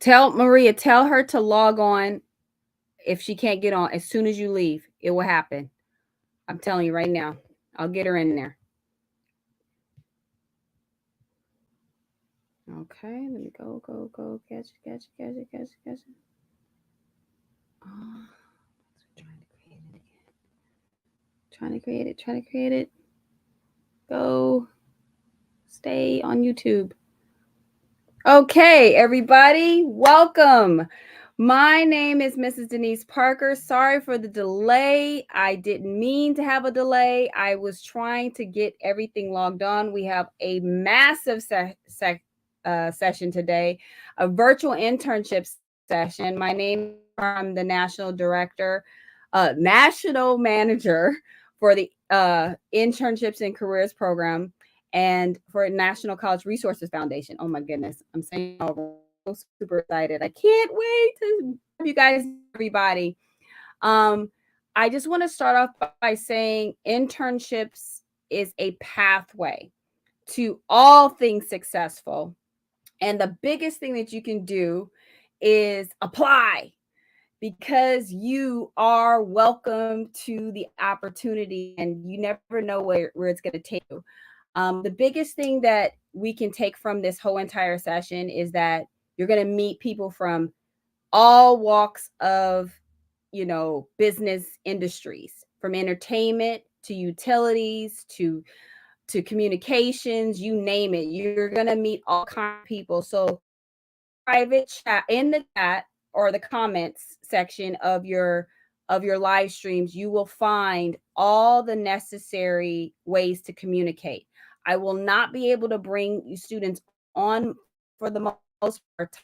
Tell Maria, tell her to log on if she can't get on as soon as you leave. It will happen. I'm telling you right now. I'll get her in there. Okay, let me go. Catch it. Oh, trying to create it. Go. Stay on YouTube. Okay, everybody, welcome. My name is Mrs. Denise Parker. Sorry for the delay. I didn't mean to have a delay. I was trying to get everything logged on. We have a massive session today, a virtual internship session. My name is I'm the national director, national manager for the Internships and Careers program and for National College Resources Foundation. Oh my goodness, I'm saying I'm so super excited. I can't wait to have you guys, everybody. Um, I just want to start off by saying internships is a pathway to all things successful. And the biggest thing that you can do is apply because you are welcome to the opportunity and you never know where it's going to take you. The biggest thing that we can take from this whole entire session is that you're going to meet people from all walks of, business industries, from entertainment to utilities to communications, you name it. You're going to meet all kinds of people. So private chat in the chat or the comments section of your live streams, you will find all the necessary ways to communicate. I will not be able to bring you students on for the most part,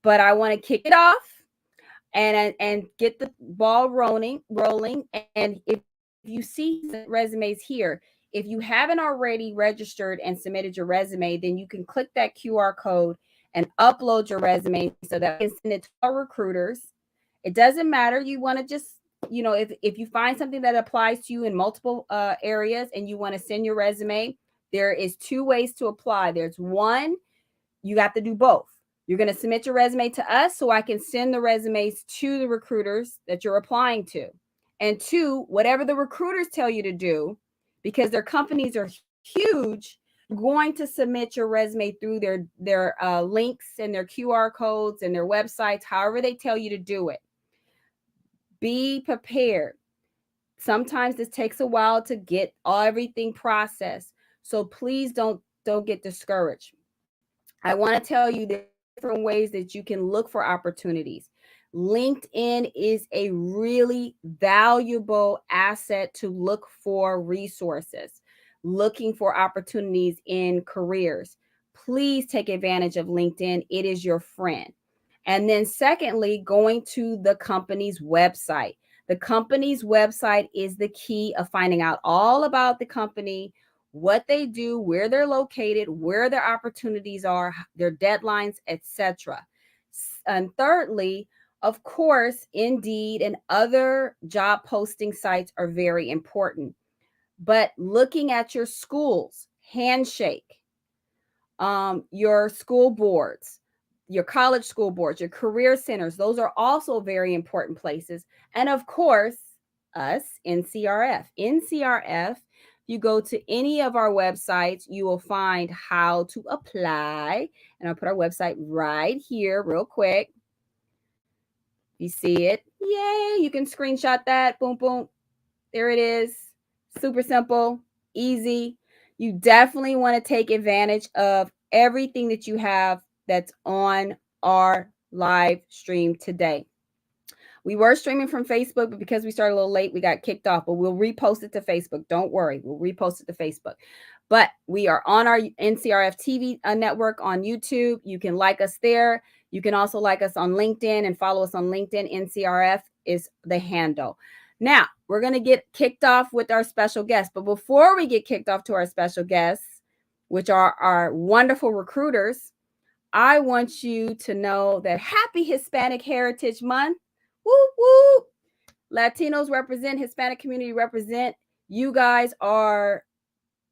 but I want to kick it off and get the ball rolling. And if you see resumes here, if you haven't already registered and submitted your resume, then you can click that QR code and upload your resume so that we can send it to our recruiters. It doesn't matter. You want to just, if you find something that applies to you in multiple areas and you want to send your resume, there is two ways to apply. There's one, you got to do both. You're going to submit your resume to us so I can send the resumes to the recruiters that you're applying to. And two, whatever the recruiters tell you to do, because their companies are huge, you're going to submit your resume through their links and their QR codes and their websites, however they tell you to do it. Be prepared. Sometimes this takes a while to get everything processed. So please don't get discouraged. I want to tell you there's different ways that you can look for opportunities. LinkedIn is a really valuable asset to look for resources, looking for opportunities in careers. Please take advantage of LinkedIn. It is your friend. And then secondly, going to the company's website. The company's website is the key of finding out all about the company, what they do, where they're located, where their opportunities are, their deadlines, etc. And thirdly, of course, Indeed and other job posting sites are very important. But looking at your schools, Handshake, your school boards, your college school boards, your career centers, those are also very important places. And of course, us, NCRF. NCRF, you go to any of our websites, you will find how to apply. And I'll put our website right here real quick. You see it? Yay! You can screenshot that. Boom, boom. There it is. Super simple, easy. You definitely want to take advantage of everything that you have that's on our live stream today. We were streaming from Facebook, but because we started a little late, we got kicked off. But we'll repost it to Facebook. Don't worry, we'll repost it to Facebook. But we are on our NCRF TV network on YouTube. You can like us there. You can also like us on LinkedIn and follow us on LinkedIn. NCRF is the handle. Now, we're going to get kicked off with our special guests. But before we get kicked off to our special guests, which are our wonderful recruiters, I want you to know that happy Hispanic Heritage Month. Woo, woo. Latinos represent, Hispanic community represent. You guys are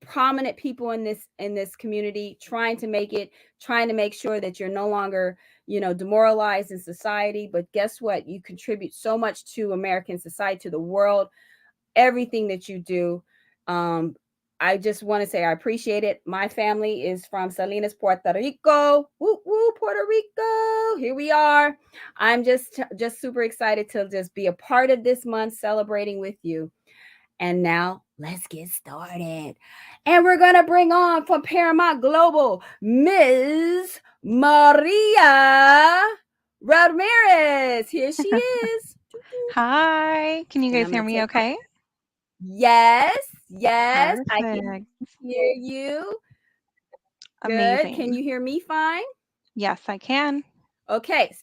prominent people in this community, trying to make sure that you're no longer, demoralized in society. But guess what? You contribute so much to American society, to the world, everything that you do. Um, I just want to say I appreciate it. My family is from Salinas, Puerto Rico. Woo woo, Puerto Rico. Here we are. I'm just super excited to just be a part of this month celebrating with you. And now let's get started. And we're going to bring on from Paramount Global, Ms. Maria Ramirez. Here she is. Hi, can you And guys I'm hear going to me take, okay? yes, yes, I can Perfect. hear you. Good. Can Amazing. you hear me fine? Yes, I can. Okay.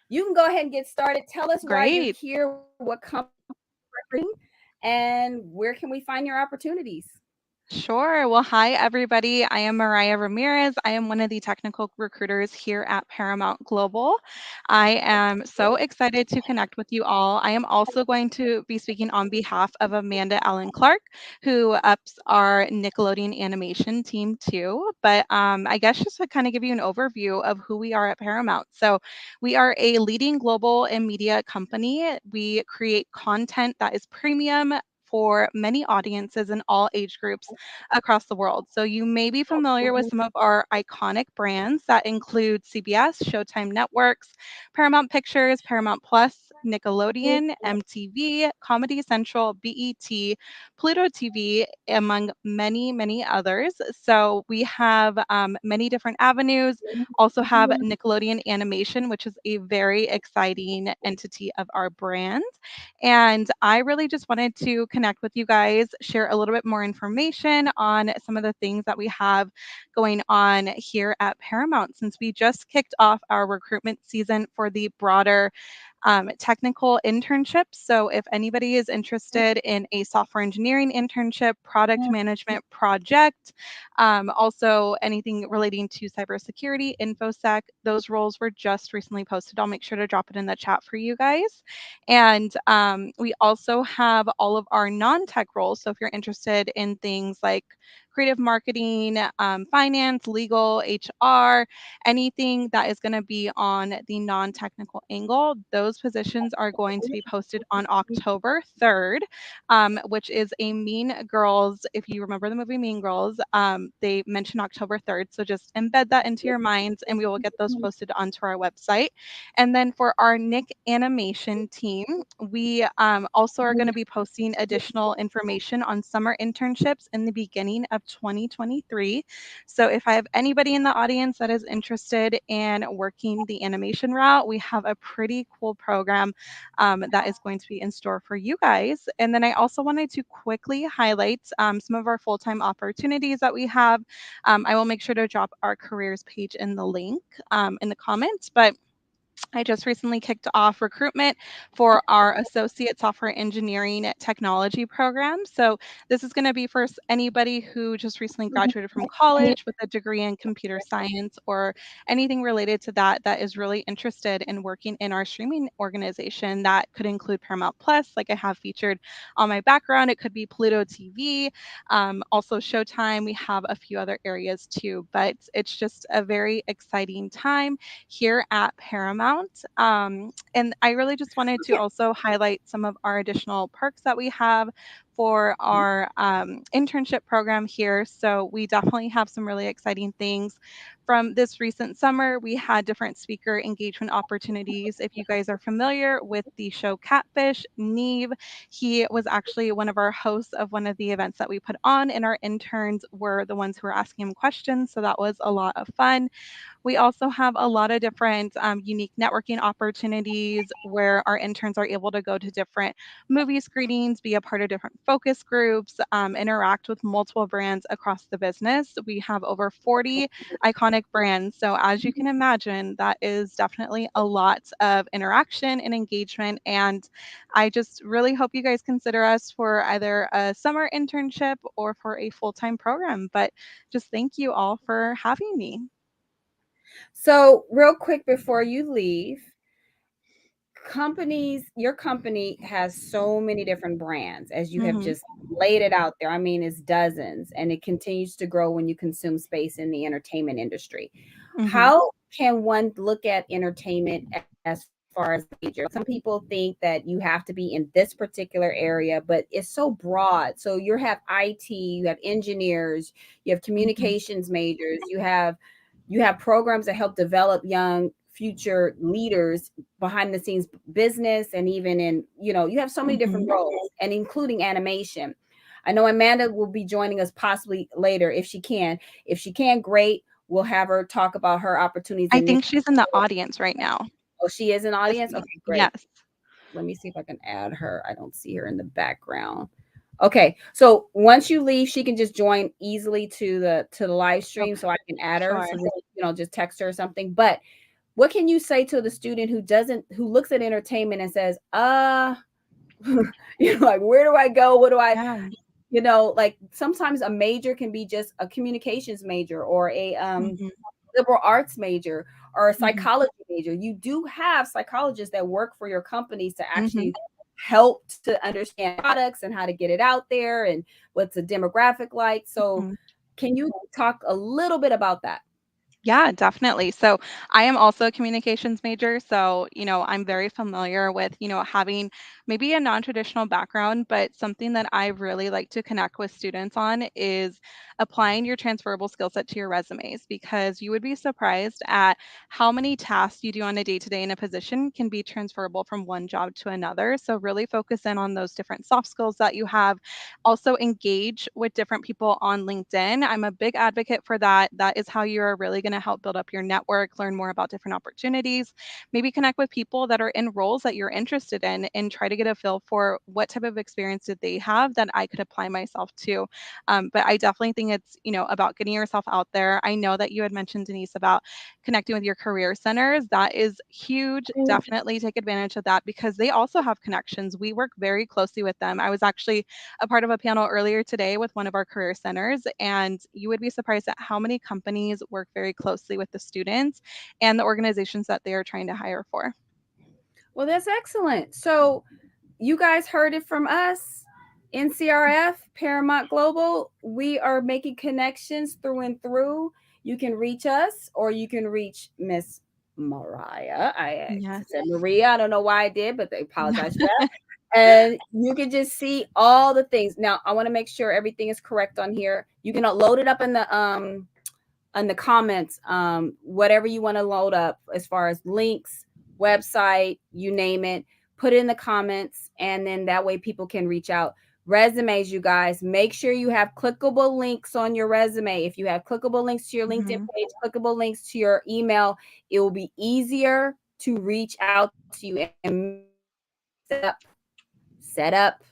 You can go ahead and get started. Tell us why you're Great. here, what company, and where can we find your opportunities? Sure. Well, hi, everybody. I am Mariah Ramirez. I am one of the technical recruiters here at Paramount Global. I am so excited to connect with you all. I am also going to be speaking on behalf of Amanda Allen Clark, who ups our Nickelodeon animation team too. But I guess just to kind of give you an overview of who we are at Paramount. So, we are a leading global and media company. We create content that is premium for many audiences in all age groups across the world. So you may be familiar with some of our iconic brands that include CBS, Showtime Networks, Paramount Pictures, Paramount Plus, Nickelodeon, MTV, Comedy Central, BET, Pluto TV, among many, many others. So we have many different avenues. Also have Nickelodeon Animation, which is a very exciting entity of our brand. And I really just wanted to connect with you guys, share a little bit more information on some of the things that we have going on here at Paramount since we just kicked off our recruitment season for the broader technical internships. So, if anybody is interested in a software engineering internship, product management project, also anything relating to cybersecurity, InfoSec, those roles were just recently posted. I'll make sure to drop it in the chat for you guys. And we also have all of our non tech roles. So, if you're interested in things like creative marketing, finance, legal, HR, anything that is going to be on the non technical angle, those positions are going to be posted on October 3rd, which is a Mean Girls. If you remember the movie Mean Girls, they mention October 3rd. So just embed that into your minds and we will get those posted onto our website. And then for our Nick animation team, we also are going to be posting additional information on summer internships in the beginning of 2023. So if I have anybody in the audience that is interested in working the animation route, we have a pretty cool program that is going to be in store for you guys. And then I also wanted to quickly highlight some of our full time opportunities that we have. I will make sure to drop our careers page in the link in the comments. But I just recently kicked off recruitment for our Associate Software Engineering Technology program. So, this is going to be for anybody who just recently graduated from college with a degree in computer science or anything related to that that is really interested in working in our streaming organization. That could include Paramount Plus, like I have featured on my background. It could be Pluto TV, also Showtime. We have a few other areas too, but it's just a very exciting time here at Paramount. And I really just wanted to also highlight some of our additional perks that we have for our internship program here. So we definitely have some really exciting things. From this recent summer, we had different speaker engagement opportunities. If you guys are familiar with the show Catfish, Neve, he was actually one of our hosts of one of the events that we put on, and our interns were the ones who were asking him questions. So that was a lot of fun. We also have a lot of different unique networking opportunities where our interns are able to go to different movie screenings, be a part of different focus groups, interact with multiple brands across the business. We have over 40 iconic brands. So, as you can imagine, that is definitely a lot of interaction and engagement. And I just really hope you guys consider us for either a summer internship or for a full time program. But just thank you all for having me. So, real quick before you leave, your company has so many different brands, as you have Mm-hmm. just laid it out there. I mean, it's dozens, and it continues to grow when you consume space in the entertainment industry. Mm-hmm. How can one look at entertainment as far as major? Some people think that you have to be in this particular area, but it's so broad. So you have IT, you have engineers, you have Mm-hmm. communications majors, you have programs that help develop young future leaders behind the scenes business, and even in, you have so many Mm-hmm. different roles, and including animation. I know Amanda will be joining us possibly later if she can. If she can, great. We'll have her talk about her opportunities I in this. think she's in the audience right now. Oh, she is an audience? Listening. Okay, great. Yes. Let me see if I can add her. I don't see her in the background. Okay, so once you leave, she can just join easily to the live stream, Okay. so I can add her. Sure. So just text her or something. But what can you say to the student who looks at entertainment and says, like, where do I go? What do I, Yeah. like, sometimes a major can be just a communications major, or a Mm-hmm. liberal arts major, or a Mm-hmm. psychology major. You do have psychologists that work for your companies to Mm-hmm. actually help to understand products and how to get it out there, and what's the demographic like. So Mm-hmm. can you talk a little bit about that? Yeah, definitely. So I am also a communications major. So, I'm very familiar with, having maybe a non-traditional background, but something that I really like to connect with students on is applying your transferable skill set to your resumes, because you would be surprised at how many tasks you do on a day-to-day in a position can be transferable from one job to another. So really focus in on those different soft skills that you have. Also engage with different people on LinkedIn. I'm a big advocate for that. That is how you're really going to help build up your network, learn more about different opportunities, maybe connect with people that are in roles that you're interested in, and try to get a feel for what type of experience did they have that I could apply myself to. But I definitely think it's, about getting yourself out there. I know that you had mentioned, Denise, about connecting with your career centers. That is huge. Definitely take advantage of that, because they also have connections. We work very closely with them. I was actually a part of a panel earlier today with one of our career centers, and you would be surprised at how many companies work very closely with the students and the organizations that they are trying to hire for. Well, that's excellent. So you guys heard it from us. NCRF, Paramount Global, we are making connections through and through. You can reach us, or you can reach Miss Mariah. I Yes. said Maria. I don't know why I did, but I apologize for that. And you can just see all the things. Now, I want to make sure everything is correct on here. You can load it up in the comments, whatever you want to load up as far as links, website, you name it, put it in the comments, and then that way people can reach out. Resumes, you guys, make sure you have clickable links on your resume. If you have clickable links to your LinkedIn Hmm. page, clickable links to your email, it will be easier to reach out to you. And set up.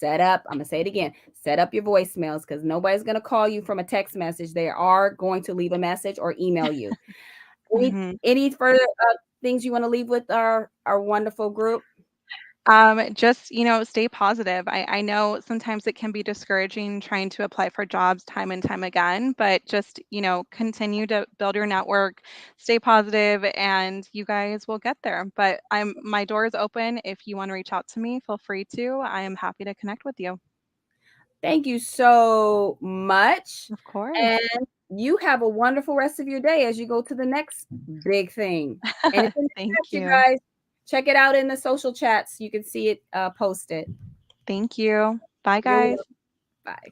I'm gonna say it again. Set up your voicemails, because nobody's gonna call you from a text message. They are going to leave a message or email you. Any Hmm. any further things you want to leave with our wonderful group? Just, stay positive. I know sometimes it can be discouraging trying to apply for jobs time and time again, but just, continue to build your network, stay positive, and you guys will get there. But my door is open. If you want to reach out to me, feel free to. I am happy to connect with you. Thank you so much. Of course. And you have a wonderful rest of your day as you go to the next big thing. And it's in the Thank chat, you you. guys. Check it out in the social chats. You can see it posted. Thank you. Bye, You're guys. welcome. Bye.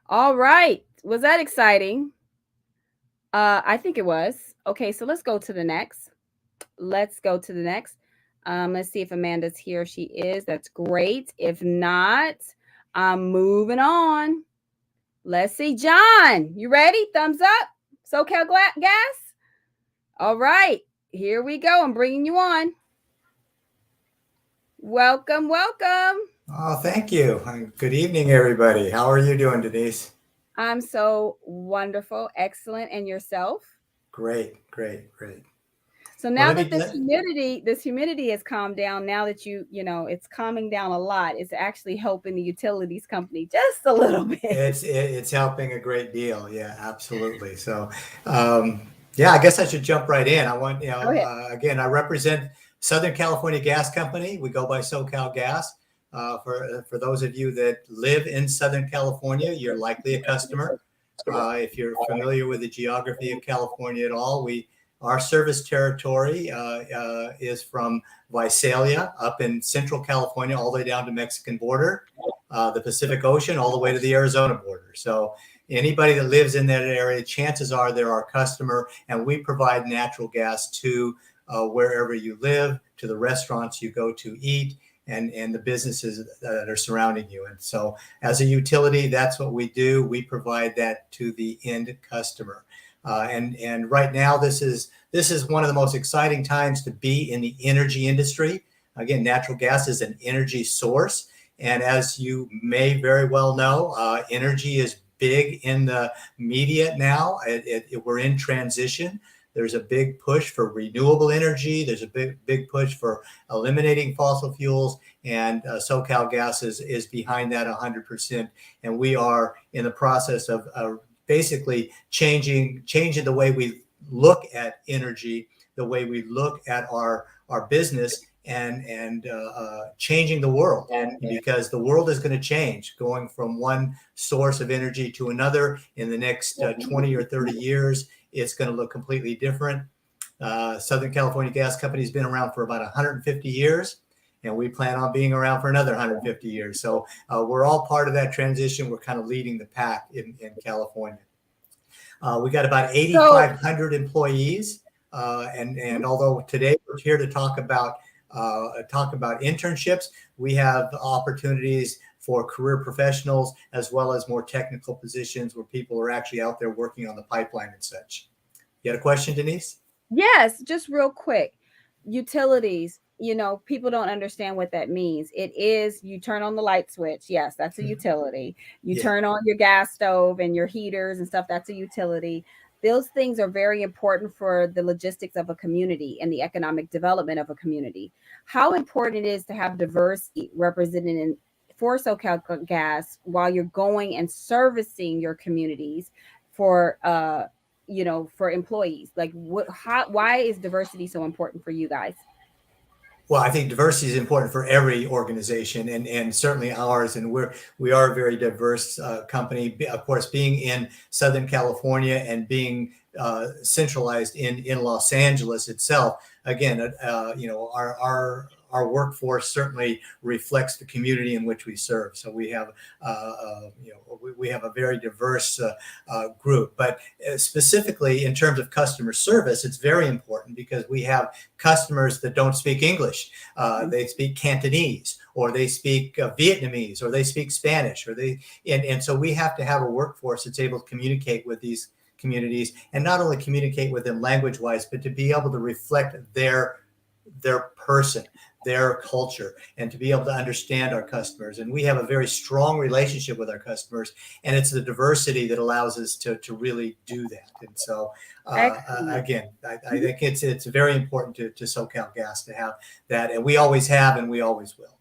All right. Was that exciting? I think it was. Okay, so let's go to the next. Let's go to the next. Let's see if Amanda's here. She is. That's great. If not, I'm moving on. Let's see. John, you ready? Thumbs up. SoCal Gas. All right. Here we go. I'm bringing you on. Welcome, welcome. Oh, thank you. Good evening, everybody. How are you doing, Denise? I'm so wonderful, excellent, and yourself? Great, great, great. So Well, now that this humidity has calmed down, now that it's calming down a lot, it's actually helping the utilities company just a little bit. it's helping a great deal. Yeah, absolutely. So, um, Yeah, I guess I should jump right in. I want, Go ahead. again, I represent Southern California Gas Company. We go by SoCal Gas. For those of you that live in Southern California, you're likely a customer. If you're familiar with the geography of California at all, our service territory is from Visalia up in Central California all the way down to Mexican border, the Pacific Ocean, all the way to the Arizona border. So anybody that lives in that area, chances are they're our customer, and we provide natural gas to wherever you live, to the restaurants you go to eat, and the businesses that are surrounding you. And so as a utility, that's what we do. We provide that to the end customer. And right now, this is one of the most exciting times to be in the energy industry. Again, natural gas is an energy source. And as you may very well know, energy is big in the media now. We're in transition. There's a big push for renewable energy. There's a big push for eliminating fossil fuels, and SoCal Gas is behind that 100%. And we are in the process of basically changing the way we look at energy, the way we look at our business, and changing the world, because the world is going to change, going from one source of energy to another in the next 20 or 30 years. It's going to look completely different. Southern California Gas Company has been around for about 150 years, and we plan on being around for another 150 years. So we're all part of that transition. We're kind of leading the pack in California. We got about 8,500 employees, and although today we're here to talk about internships, we have opportunities for career professionals as well as more technical positions where people are actually out there working on the pipeline and such. You had a question, Denise? Yes, just real quick. Utilities, people don't understand what that means. It is, you turn on the light switch. Yes, that's a utility. You turn on your gas stove and your heaters and stuff. That's a utility. Those things are very important for the logistics of a community and the economic development of a community. How important it is to have diversity represented in for SoCal Gas while you're going and servicing your communities for for employees. Like why is diversity so important for you guys? Well, I think diversity is important for every organization, and certainly ours. And we are a very diverse company. Of course, being in Southern California and being centralized in Los Angeles itself. Again, our workforce certainly reflects the community in which we serve. So we have we have a very diverse group. But specifically in terms of customer service, it's very important because we have customers that don't speak English. They speak Cantonese, or they speak Vietnamese, or they speak Spanish, and so we have to have a workforce that's able to communicate with these communities, and not only communicate with them language wise, but to be able to reflect their person, their culture, and to be able to understand our customers. And we have a very strong relationship with our customers, and it's the diversity that allows us to really do that. And so again, I think it's very important to SoCal Gas to have that, and we always have, and we always will.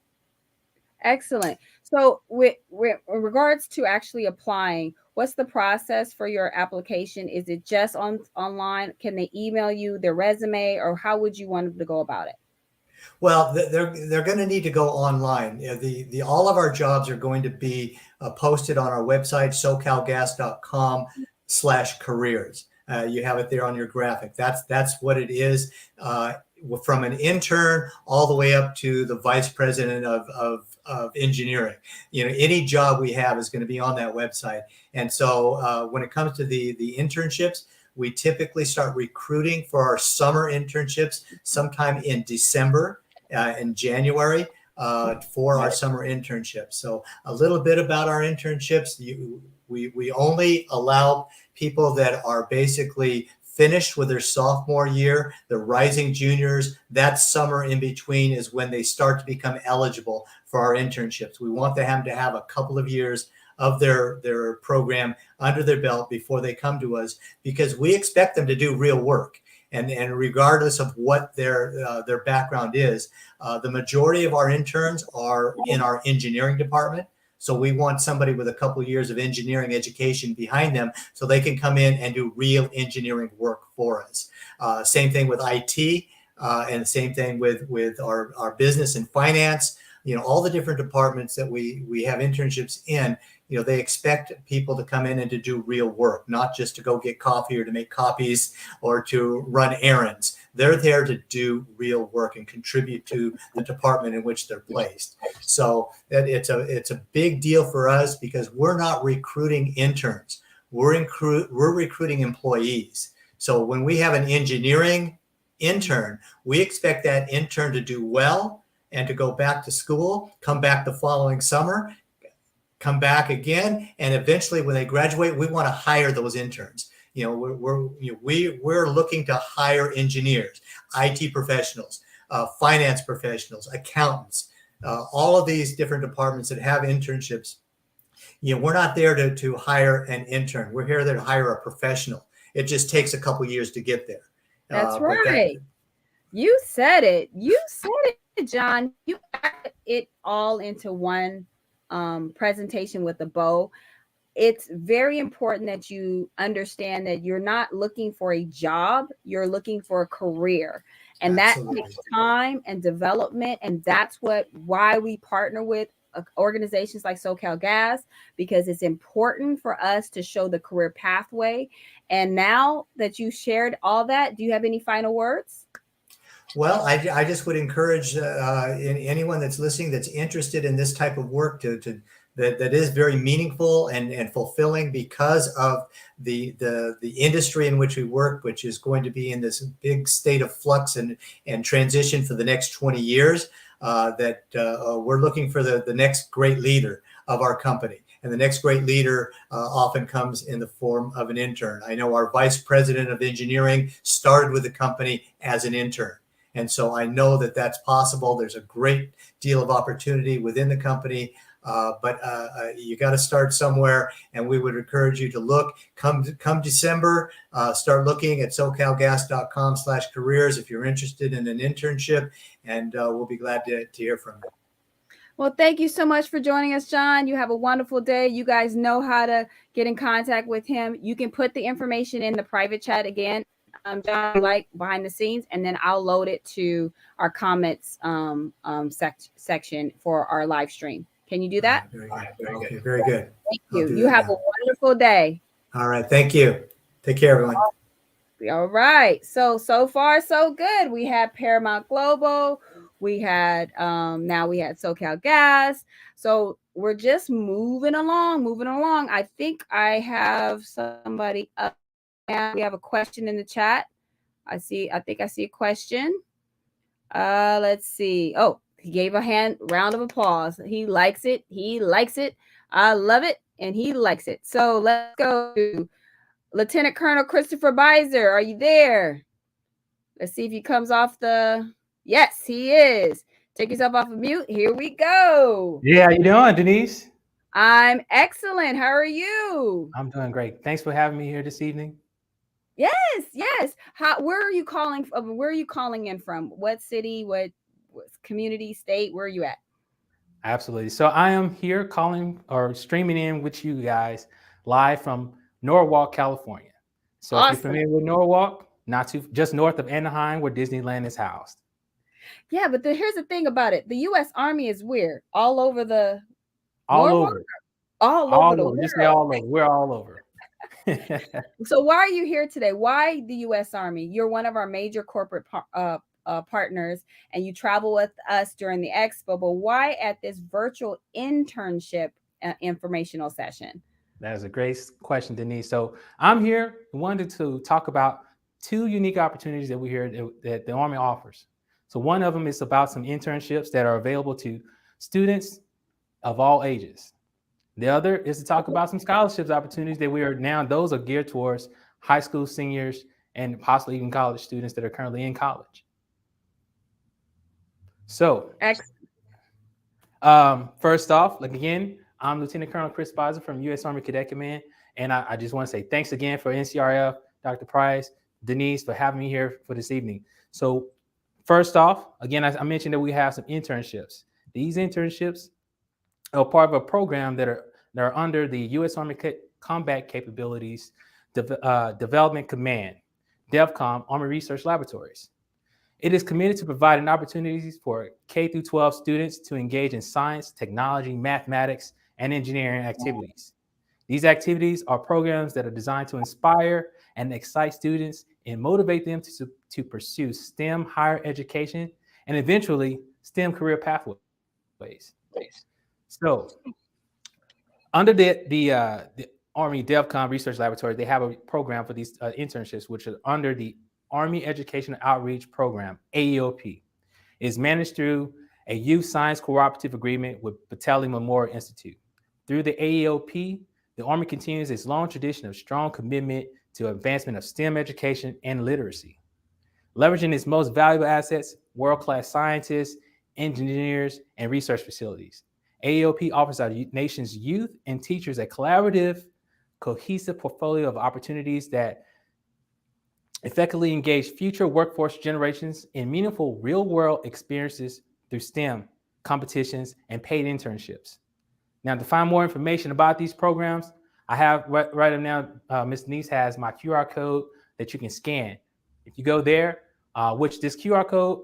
Excellent. So with in regards to actually applying, what's the process for your application? Is it just online? Can they email you their resume, or how would you want them to go about it? Well, they're going to need to go online. All of our jobs are going to be posted on our website, socalgas.com/careers. You have it there on your graphic. That's what it is. From an intern all the way up to the vice president of engineering. Any job we have is going to be on that website. And so when it comes to the internships, we typically start recruiting for our summer internships sometime in December and January for our summer internships. So a little bit about our internships. We only allow people that are basically finished with their sophomore year, the rising juniors. That summer in between is when they start to become eligible for our internships. We want them to have a couple of years of their program under their belt before they come to us, because we expect them to do real work. And regardless of what their background is, the majority of our interns are in our engineering department. So we want somebody with a couple of years of engineering education behind them so they can come in and do real engineering work for us. Same thing with IT, and the same thing with our business and finance. All the different departments that we have internships in, they expect people to come in and to do real work, not just to go get coffee or to make copies or to run errands. They're there to do real work and contribute to the department in which they're placed. So it's a big deal for us because we're not recruiting interns. We're recruiting employees. So when we have an engineering intern, we expect that intern to do well and to go back to school, come back the following summer, come back again, and eventually when they graduate, we want to hire those interns. We're looking to hire engineers, IT professionals, finance professionals, accountants, all of these different departments that have internships. We're not there to hire an intern. We're here there to hire a professional. It just takes a couple years to get there. That's right. You said it. You said it, John. You got it all into one presentation with a bow. It's very important that you understand that you're not looking for a job, you're looking for a career. And Absolutely. That takes time and development. And that's why we partner with organizations like SoCal Gas, because it's important for us to show the career pathway. And now that you shared all that, do you have any final words? Well, I just would encourage anyone that's listening that's interested in this type of work that is very meaningful and fulfilling because of the industry in which we work, which is going to be in this big state of flux and transition for the next 20 years, that we're looking for the next great leader of our company. And the next great leader often comes in the form of an intern. I know our vice president of engineering started with the company as an intern. And so I know that that's possible. There's a great deal of opportunity within the company, but you got to start somewhere. And we would encourage you to look. Come December, start looking at socalgas.com/careers if you're interested in an internship, and we'll be glad to hear from you. Well, thank you so much for joining us, John. You have a wonderful day. You guys know how to get in contact with him. You can put the information in the private chat again. John, like behind the scenes, and then I'll load it to our comments section for our live stream. Can you do that? Very good. Okay, very good. Thank you. You have a wonderful day. All right. Thank you. Take care, everyone. All right. So far, so good. We had Paramount Global. We had now we had SoCal Gas. So we're just moving along. I think I have somebody up. And we have a question in the chat. I think I see a question. Let's see. Oh, he gave a round of applause. He likes it. I love it. And he likes it. So let's go to Lieutenant Colonel Christopher Beiser. Are you there? Let's see if he comes off yes, he is. Take yourself off of mute. Here we go. Yeah, how you doing, Denise? I'm excellent. How are you? I'm doing great. Thanks for having me here this evening. Yes. Where are you calling from? Where are you calling in from? What city? What community, state? Where are you at? Absolutely. So I am here calling or streaming in with you guys live from Norwalk, California. So awesome. If you're familiar with Norwalk, just north of Anaheim, where Disneyland is housed. Yeah, but here's the thing about it: the U.S. Army is weird. All over. All over. Just say all over. We're all over. So why are you here today? Why the U.S. Army? You're one of our major corporate partners, and you travel with us during the expo. But why at this virtual internship informational session? That is a great question, Denise. So I'm here wanted to talk about two unique opportunities that we hear that the Army offers. So one of them is about some internships that are available to students of all ages. The other is to talk about some scholarships opportunities that those are geared towards high school seniors and possibly even college students that are currently in college. So, first off, again, I'm Lieutenant Colonel Chris Beiser from U.S. Army Cadet Command. And I just want to say thanks again for NCRF, Dr. Price, Denise, for having me here for this evening. So first off, again, I mentioned that we have some internships. These internships are part of a program that are under the U.S. Army Combat Capabilities Development Command, DEVCOM Army Research Laboratories. It is committed to providing opportunities for K through 12 students to engage in science, technology, mathematics, and engineering activities. These activities are programs that are designed to inspire and excite students and motivate them to pursue STEM higher education and eventually STEM career pathways. So, under the Army DevCon Research Laboratory, they have a program for these internships, which are under the Army Education Outreach Program, AEOP. It is managed through a youth science cooperative agreement with Battalion Memorial Institute. Through the AEOP, the Army continues its long tradition of strong commitment to advancement of STEM education and literacy. Leveraging its most valuable assets, world-class scientists, engineers, and research facilities. AEOP offers our nation's youth and teachers a collaborative, cohesive portfolio of opportunities that effectively engage future workforce generations in meaningful real-world experiences through STEM competitions and paid internships. Now, to find more information about these programs, I have right now, Ms. Denise has my QR code that you can scan. If you go there, which this QR code,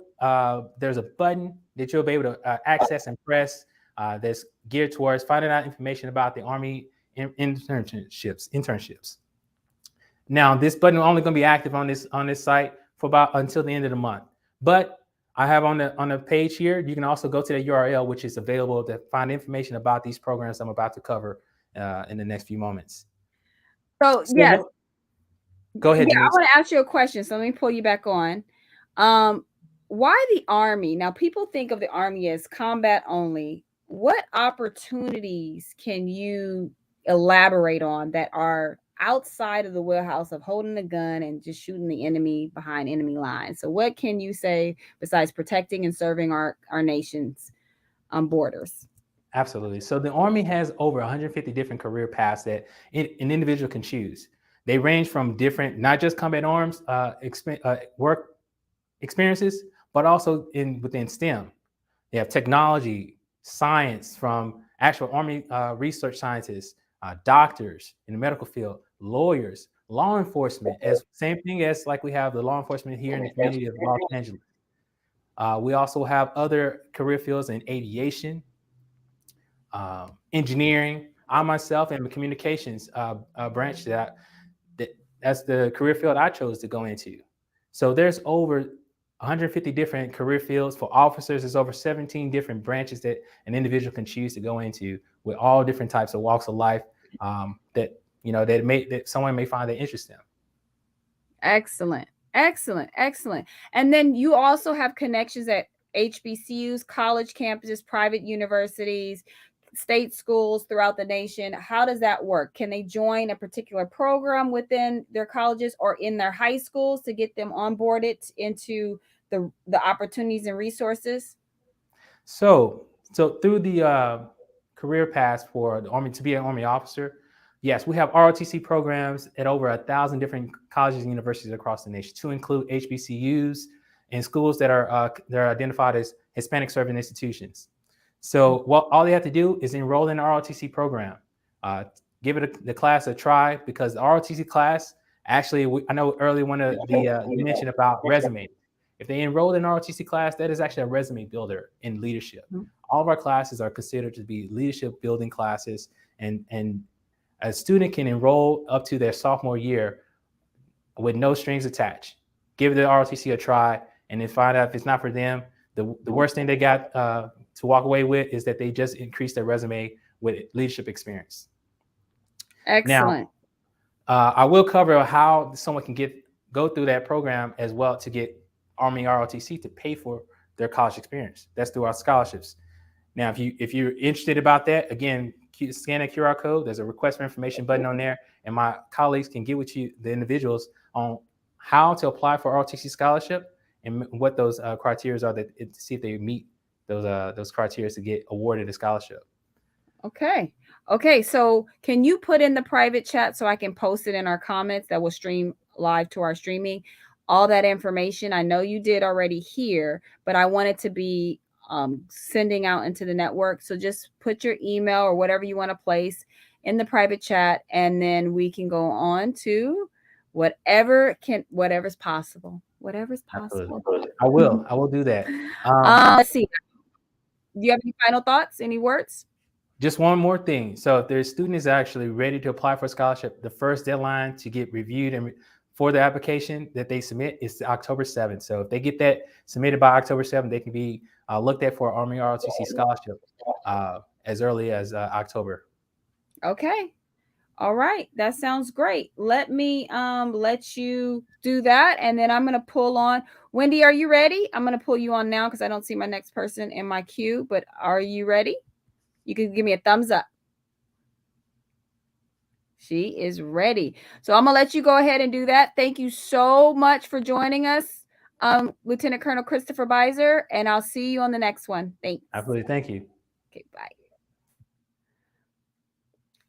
there's a button that you'll be able to access and press that's geared towards finding out information about the Army internships. Now, this button is only going to be active on this site for about until the end of the month. But I have on the page here, you can also go to the URL, which is available to find information about these programs I'm about to cover in the next few moments. So yes. Go ahead, Denise. I want to ask you a question. So let me pull you back on. Why the Army? Now, people think of the Army as combat only. What opportunities can you elaborate on that are outside of the wheelhouse of holding a gun and just shooting the enemy behind enemy lines? So what can you say besides protecting and serving our nation's borders? Absolutely. So the Army has over 150 different career paths that an individual can choose. They range from different, not just combat arms work experiences, but also within STEM. They have technology, science from actual Army research scientists, doctors in the medical field, lawyers, law enforcement, as same thing as like we have the law enforcement here in the community of Los Angeles. We also have other career fields in aviation, engineering. I myself am a communications branch that's the career field I chose to go into. So there's over 150 different career fields. For officers, there's over 17 different branches that an individual can choose to go into with all different types of walks of life that someone may find their interest in. Excellent. And then you also have connections at HBCUs, college campuses, private universities, state schools throughout the nation. How does that work? Can they join a particular program within their colleges or in their high schools to get them onboarded into the opportunities and resources? So through the career paths for the Army to be an Army officer, yes, we have ROTC programs at over 1,000 different colleges and universities across the nation, to include HBCUs and schools that are identified as Hispanic serving institutions. So all they have to do is enroll in the ROTC program, give the class a try, because the ROTC class, actually, I know earlier one of you mentioned about resume. If they enroll in ROTC class, that is actually a resume builder in leadership. Mm-hmm. All of our classes are considered to be leadership building classes, and a student can enroll up to their sophomore year with no strings attached. Give the ROTC a try, and then find out if it's not for them. The worst thing they got to walk away with is that they just increased their resume with leadership experience. Excellent. Now, I will cover how someone can go through that program as well to get Army ROTC to pay for their college experience. That's through our scholarships. Now, if you're interested about that, again, scan a QR code. There's a request for information button on there, and my colleagues can get with you, the individuals, on how to apply for ROTC scholarship and what those criteria are, to see if they meet those criteria to get awarded a scholarship. Okay. So can you put in the private chat so I can post it in our comments that will stream live to our streaming? All that information, I know you did already here, but I want it to be sending out into the network. So just put your email or whatever you want to place in the private chat, and then we can go on to whatever's possible. Whatever's possible. Absolutely. I will do that. Let's see. Do you have any final thoughts? Any words? Just one more thing. So if there's students actually ready to apply for a scholarship, the first deadline to get reviewed and for the application that they submit is October 7th. So if they get that submitted by October 7th, they can be looked at for Army ROTC scholarship as early as October. Okay. All right. That sounds great. Let me let you do that. And then I'm going to pull on. Wendy, are you ready? I'm going to pull you on now because I don't see my next person in my queue. But are you ready? You can give me a thumbs up. She is ready. So I'm going to let you go ahead and do that. Thank you so much for joining us, Lieutenant Colonel Christopher Beiser, and I'll see you on the next one. Thanks. Absolutely. Thank you. Okay, bye.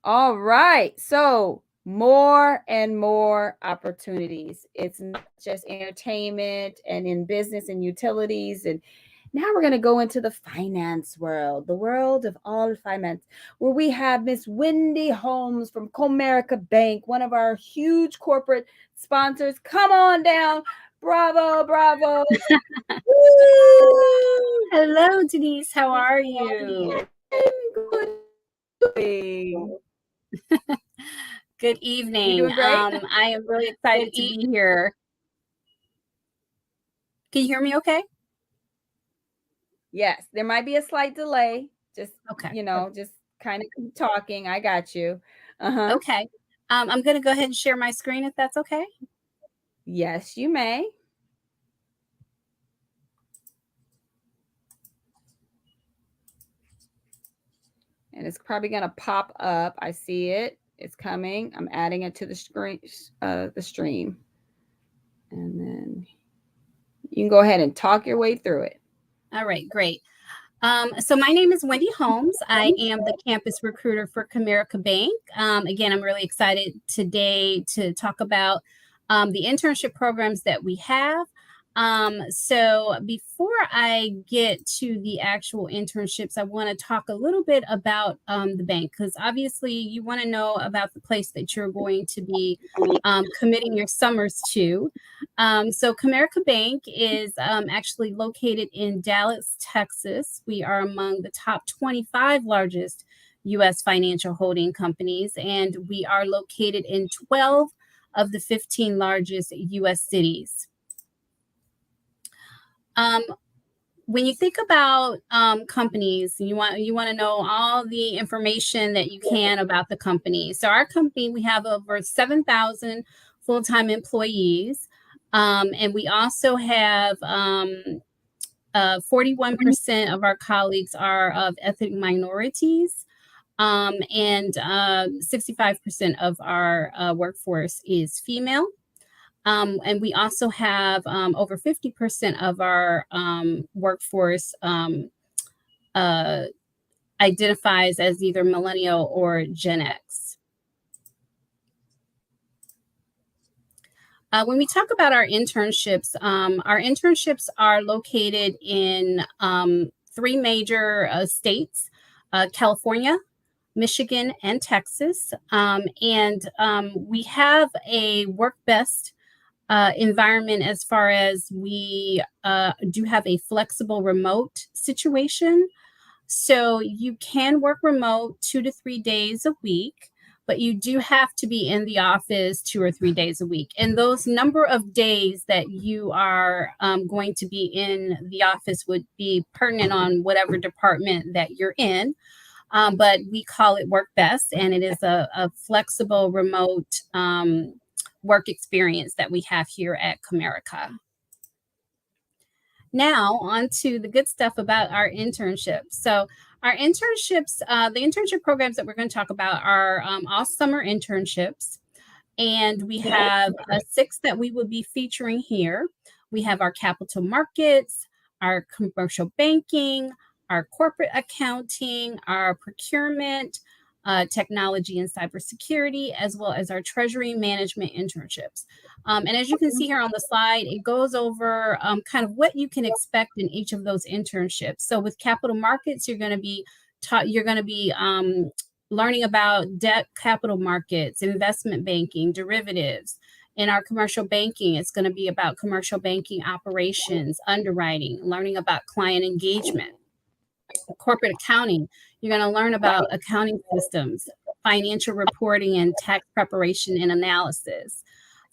All right. So more and more opportunities. It's not just entertainment and in business and utilities. And now we're going to go into the finance world, the world of all finance, where we have Miss Wendy Holmes from Comerica Bank, one of our huge corporate sponsors. Come on down. Bravo, bravo. Hello, Denise. How are you? Good evening. You doing great? I am really excited to be here. Can you hear me okay? Yes, there might be a slight delay. Just, Okay. Just kind of keep talking. I got you. Uh-huh. Okay. I'm going to go ahead and share my screen if that's okay. Yes, you may. And it's probably going to pop up. I see it. It's coming. I'm adding it to the stream. And then you can go ahead and talk your way through it. All right, great. So my name is Wendy Holmes. I am the campus recruiter for Comerica Bank. Again, I'm really excited today to talk about the internship programs that we have. So before I get to the actual internships, I want to talk a little bit about the bank, because obviously you want to know about the place that you're going to be committing your summers to. So Comerica Bank is actually located in Dallas, Texas. We are among the top 25 largest U.S. financial holding companies, and we are located in 12 of the 15 largest U.S. cities. When you think about companies, you want to know all the information that you can about the company. So our company, we have over 7,000 full-time employees, and we also have 41% of our colleagues are of ethnic minorities, and 65% of our workforce is female. And we also have over 50% of our workforce identifies as either millennial or Gen X. When we talk about our internships are located in 3 major states, California, Michigan, and Texas. And we have a work best environment as far as we do have a flexible remote situation. So you can work remote 2 to 3 days a week, but you do have to be in the office 2 or 3 days a week. And those number of days that you are going to be in the office would be pertinent on whatever department that you're in. But we call it work best, and it is a flexible remote work experience that we have here at Comerica. Now on to the good stuff about our internships. So our internships, the internship programs that we're going to talk about are all summer internships. And we have 6 that we will be featuring here. We have our capital markets, our commercial banking, our corporate accounting, our procurement, technology and cybersecurity, as well as our treasury management internships. And as you can see here on the slide, it goes over kind of what you can expect in each of those internships. So with capital markets, you're going to be learning about debt capital markets, investment banking, derivatives. In our commercial banking, it's going to be about commercial banking operations, underwriting, learning about client engagement. Corporate accounting, you're going to learn about accounting systems, financial reporting, and tax preparation and analysis.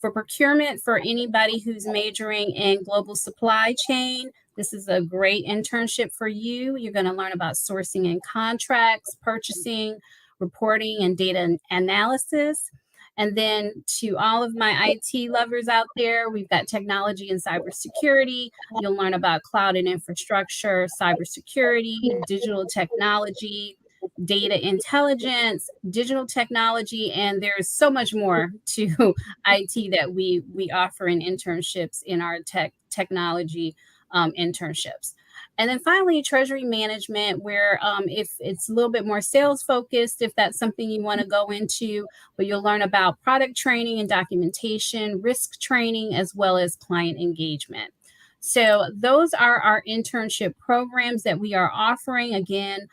For procurement, for anybody who's majoring in global supply chain, this is a great internship for you. You're going to learn about sourcing and contracts, purchasing, reporting, and data analysis. And then to all of my IT lovers out there, we've got technology and cybersecurity. You'll learn about cloud and infrastructure, cybersecurity, digital technology, data intelligence, digital technology, and there's so much more to IT that we offer in internships in our technology internships. And then finally, treasury management, where if it's a little bit more sales focused, if that's something you want to go into, but you'll learn about product training and documentation, risk training, as well as client engagement. So those are our internship programs that we are offering, again,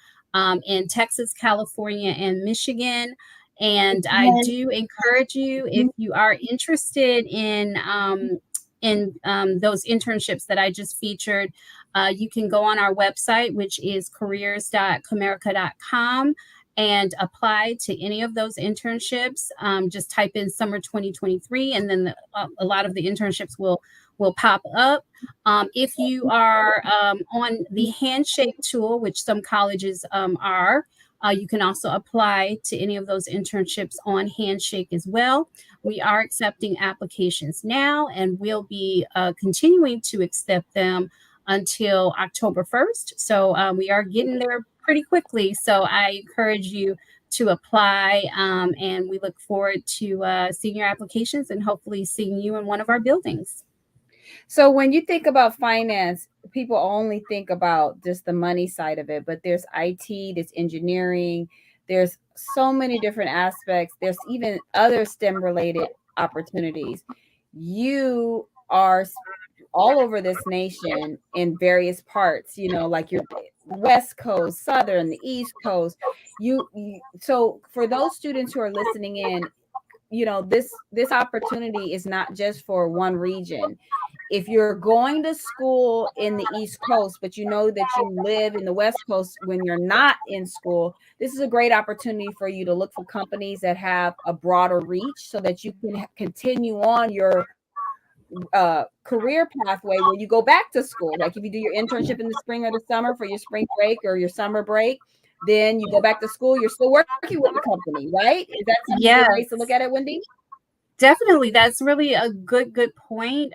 in Texas, California, and Michigan. And I do encourage you, if you are interested in those internships that I just featured, you can go on our website, which is careers.comerica.com, and apply to any of those internships. Just type in summer 2023, and then a lot of the internships will pop up. If you are on the Handshake tool, which some colleges are, you can also apply to any of those internships on Handshake as well. We are accepting applications now, and we'll be continuing to accept them until October 1st. So we are getting there pretty quickly. So I encourage you to apply, and we look forward to seeing your applications and hopefully seeing you in one of our buildings. So when you think about finance, people only think about just the money side of it, but there's IT, there's engineering, there's so many different aspects. There's even other STEM related opportunities. You are all over this nation in various parts, like your West Coast, Southern, the East Coast. So for those students who are listening in, this opportunity is not just for one region. If you're going to school in the East Coast, but you know that you live in the West Coast when you're not in school, this is a great opportunity for you to look for companies that have a broader reach so that you can continue on your career pathway when you go back to school. Like if you do your internship in the spring or the summer for your spring break or your summer break, then you go back to school, you're still working with the company, right? Is that something good ways to look at it, Wendy? Definitely. That's really a good point,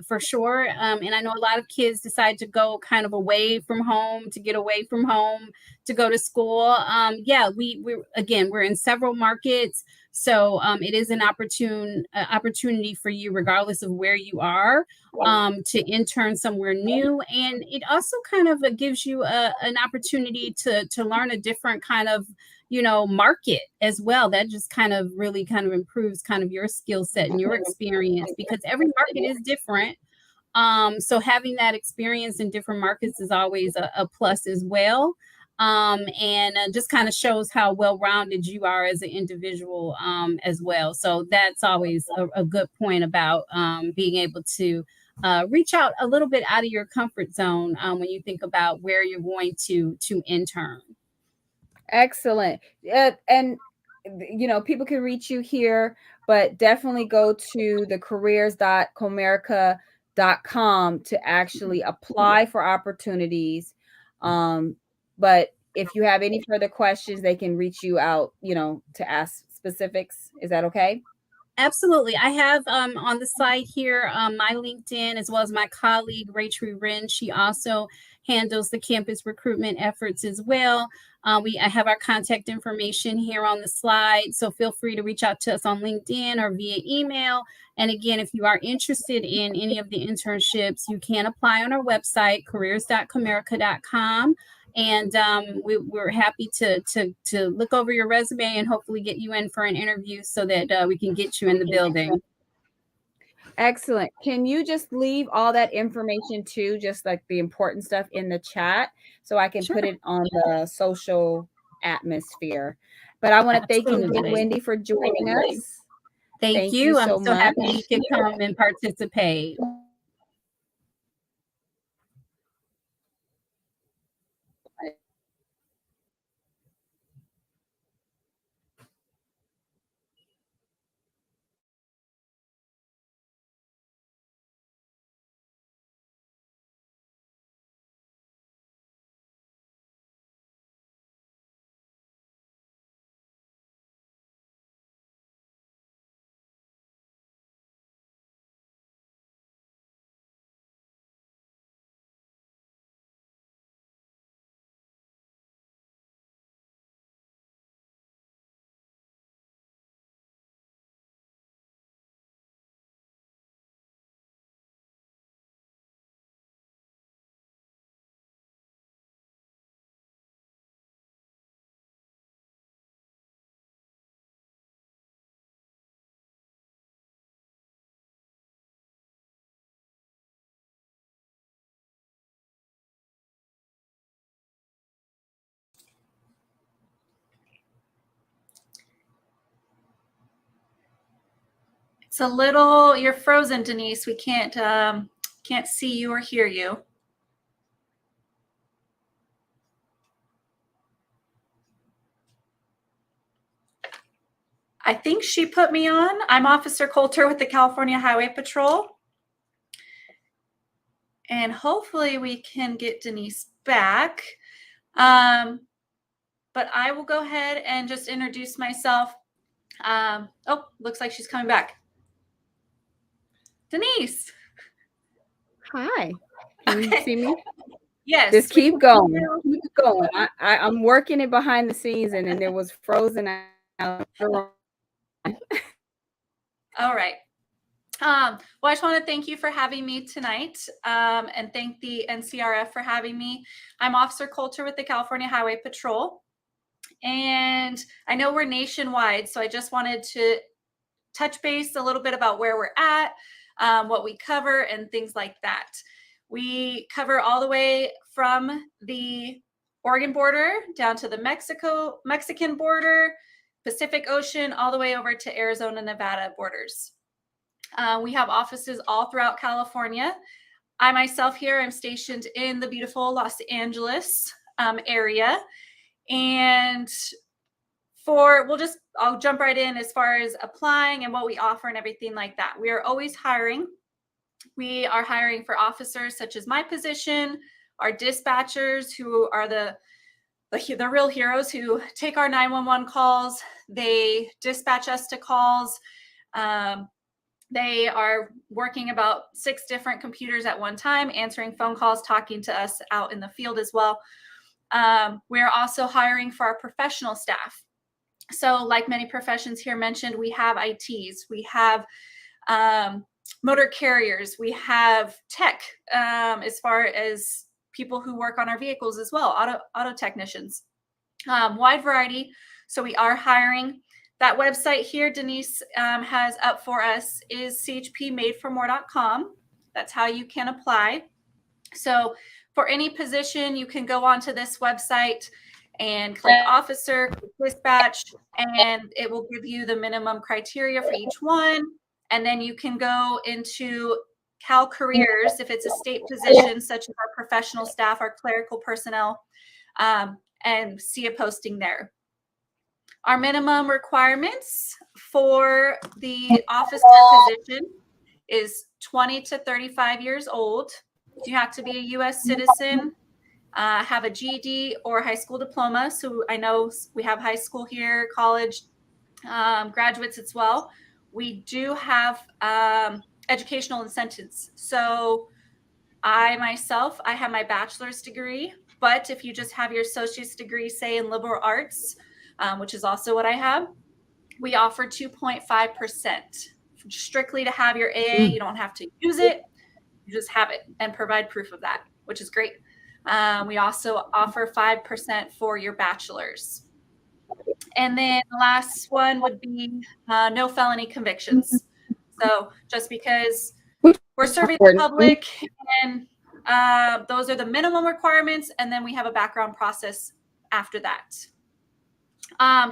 for sure. And I know a lot of kids decide to go kind of away from home, to get away from home, to go to school. We're in several markets. So it is an opportunity for you, regardless of where you are, to intern somewhere new. And it also kind of gives you an opportunity to learn a different kind of market as well. That just kind of really kind of improves kind of your skill set and your experience, because every market is different. So having that experience in different markets is always a plus as well. And just kind of shows how well-rounded you are as an individual as well. So that's always a good point about being able to reach out a little bit out of your comfort zone when you think about where you're going to intern. Excellent. And people can reach you here, but definitely go to the careers.comerica.com to actually apply for opportunities. But if you have any further questions, they can reach you out, to ask specifics. Is that okay? Absolutely. I have on the site here my LinkedIn, as well as my colleague, Rachel Wren. She also handles the campus recruitment efforts as well. I have our contact information here on the slide, so feel free to reach out to us on LinkedIn or via email. And again, if you are interested in any of the internships, you can apply on our website, careers.comerica.com. And we're happy to look over your resume and hopefully get you in for an interview so that we can get you in the building. Excellent. Can you just leave all that information too, just like the important stuff in the chat, so I can put it on the social atmosphere? But I want to thank you, Wendy, for joining us. Thank you. I'm so happy you can come and participate. It's a little, you're frozen, Denise. We can't see you or hear you. I think she put me on. I'm Officer Coulter with the California Highway Patrol. And hopefully we can get Denise back. But I will go ahead and just introduce myself. Oh, looks like she's coming back. Denise. Hi. Can you see me? Yes. Just keep going. Keep going. I'm working it behind the scenes, and then it was frozen out. All right. Well, I just want to thank you for having me tonight, and thank the NCRF for having me. I'm Officer Coulter with the California Highway Patrol, and I know we're nationwide, so I just wanted to touch base a little bit about where we're at, what we cover, and things like that. We cover all the way from the Oregon border down to the Mexican border, Pacific Ocean, all the way over to Arizona, Nevada borders. We have offices all throughout California. I myself here, I'm stationed in the beautiful Los Angeles area. And I'll jump right in as far as applying and what we offer and everything like that. We are always hiring. We are hiring for officers such as my position, our dispatchers who are the real heroes who take our 911 calls. They dispatch us to calls. They are working about 6 different computers at one time, answering phone calls, talking to us out in the field as well. We're also hiring for our professional staff. So like many professions here mentioned, we have ITs, we have motor carriers, we have tech, as far as people who work on our vehicles as well, auto technicians, wide variety. So we are hiring. That website here, Denise has up for us is chpmadeformore.com. That's how you can apply. So for any position, you can go onto this website and click officer, dispatch, and it will give you the minimum criteria for each one. And then you can go into Cal Careers if it's a state position, such as our professional staff, our clerical personnel, and see a posting there. Our minimum requirements for the officer position is 20 to 35 years old. You have to be a U.S. citizen, have a GED or high school diploma. So I know we have high school here, college, graduates as well. We do have educational incentives. So I have my bachelor's degree, but if you just have your associate's degree, say in liberal arts, which is also what I have, we offer 2.5% strictly to have your AA. You don't have to use it. You just have it and provide proof of that, which is great. We also offer 5% for your bachelor's. And then the last one would be no felony convictions. So just because we're serving the public, and those are the minimum requirements, and then we have a background process after that.